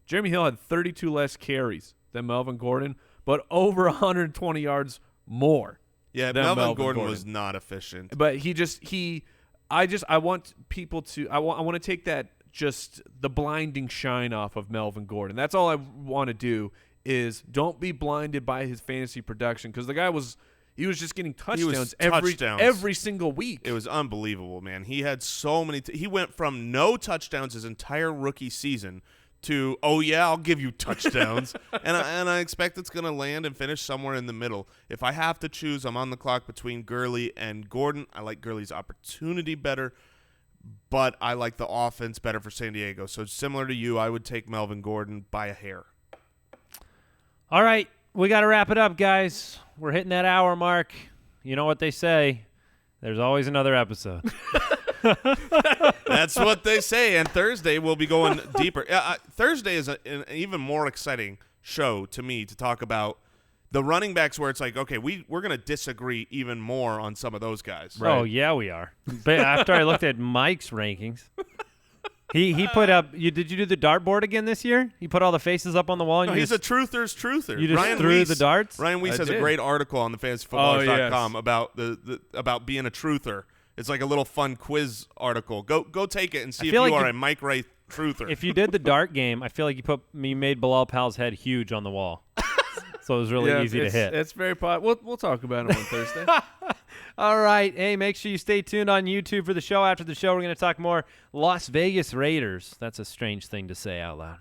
Jeremy Hill had 32 less carries than Melvin Gordon, but over 120 yards more. Yeah, Melvin Gordon was not efficient. But I want people to I want to take that, just the blinding shine off of Melvin Gordon. That's all I want to do, is don't be blinded by his fantasy production, because the guy was just getting touchdowns every single week. It was unbelievable, man. He had so many he went from no touchdowns his entire rookie season to, oh, yeah, I'll give you touchdowns. and I expect it's going to land and finish somewhere in the middle. If I have to choose, I'm on the clock between Gurley and Gordon. I like Gurley's opportunity better, but I like the offense better for San Diego. So similar to you, I would take Melvin Gordon by a hair. All right, we got to wrap it up, guys. We're hitting that hour mark. You know what they say. There's always another episode. That's what they say, and Thursday we'll be going deeper. Thursday is an even more exciting show to me to talk about the running backs where it's like, okay, we're going to disagree even more on some of those guys. Right. Oh, yeah, we are. But after I looked at Mike's rankings, he put up – did you do the dartboard again this year? He put all the faces up on the wall? And he's a truther's truther. You just threw the darts? Ryan Weiss has a great article on the fantasyfootballers.com about about being a truther. It's like a little fun quiz article. Go take it and see if you are a Mike Ray truther. If you did the dart game, I feel like you made Bilal Powell's head huge on the wall. So it was really easy to hit. It's very popular. We'll talk about it on Thursday. All right. Hey, make sure you stay tuned on YouTube for the show. After the show, we're going to talk more Las Vegas Raiders. That's a strange thing to say out loud.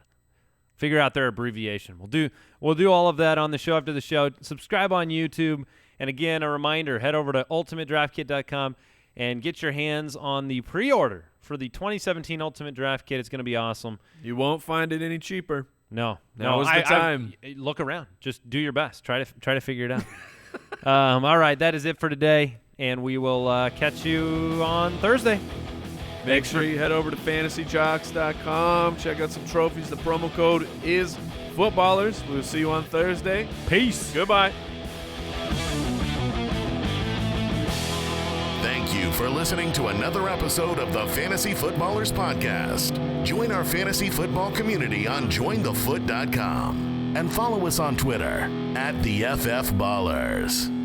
Figure out their abbreviation. We'll do all of that on the show after the show. Subscribe on YouTube. And again, a reminder, head over to ultimatedraftkit.com and get your hands on the pre-order for the 2017 Ultimate Draft Kit. It's going to be awesome. You won't find it any cheaper. No. Now is the time. Look around. Just do your best. Try to figure it out. All right, that is it for today, and we will catch you on Thursday. Make sure you head over to fantasyjocks.com. Check out some trophies. The promo code is Footballers. We'll see you on Thursday. Peace. Goodbye. Thank you for listening to another episode of the Fantasy Footballers Podcast. Join our fantasy football community on jointhefoot.com and follow us on Twitter @TheFFBallers.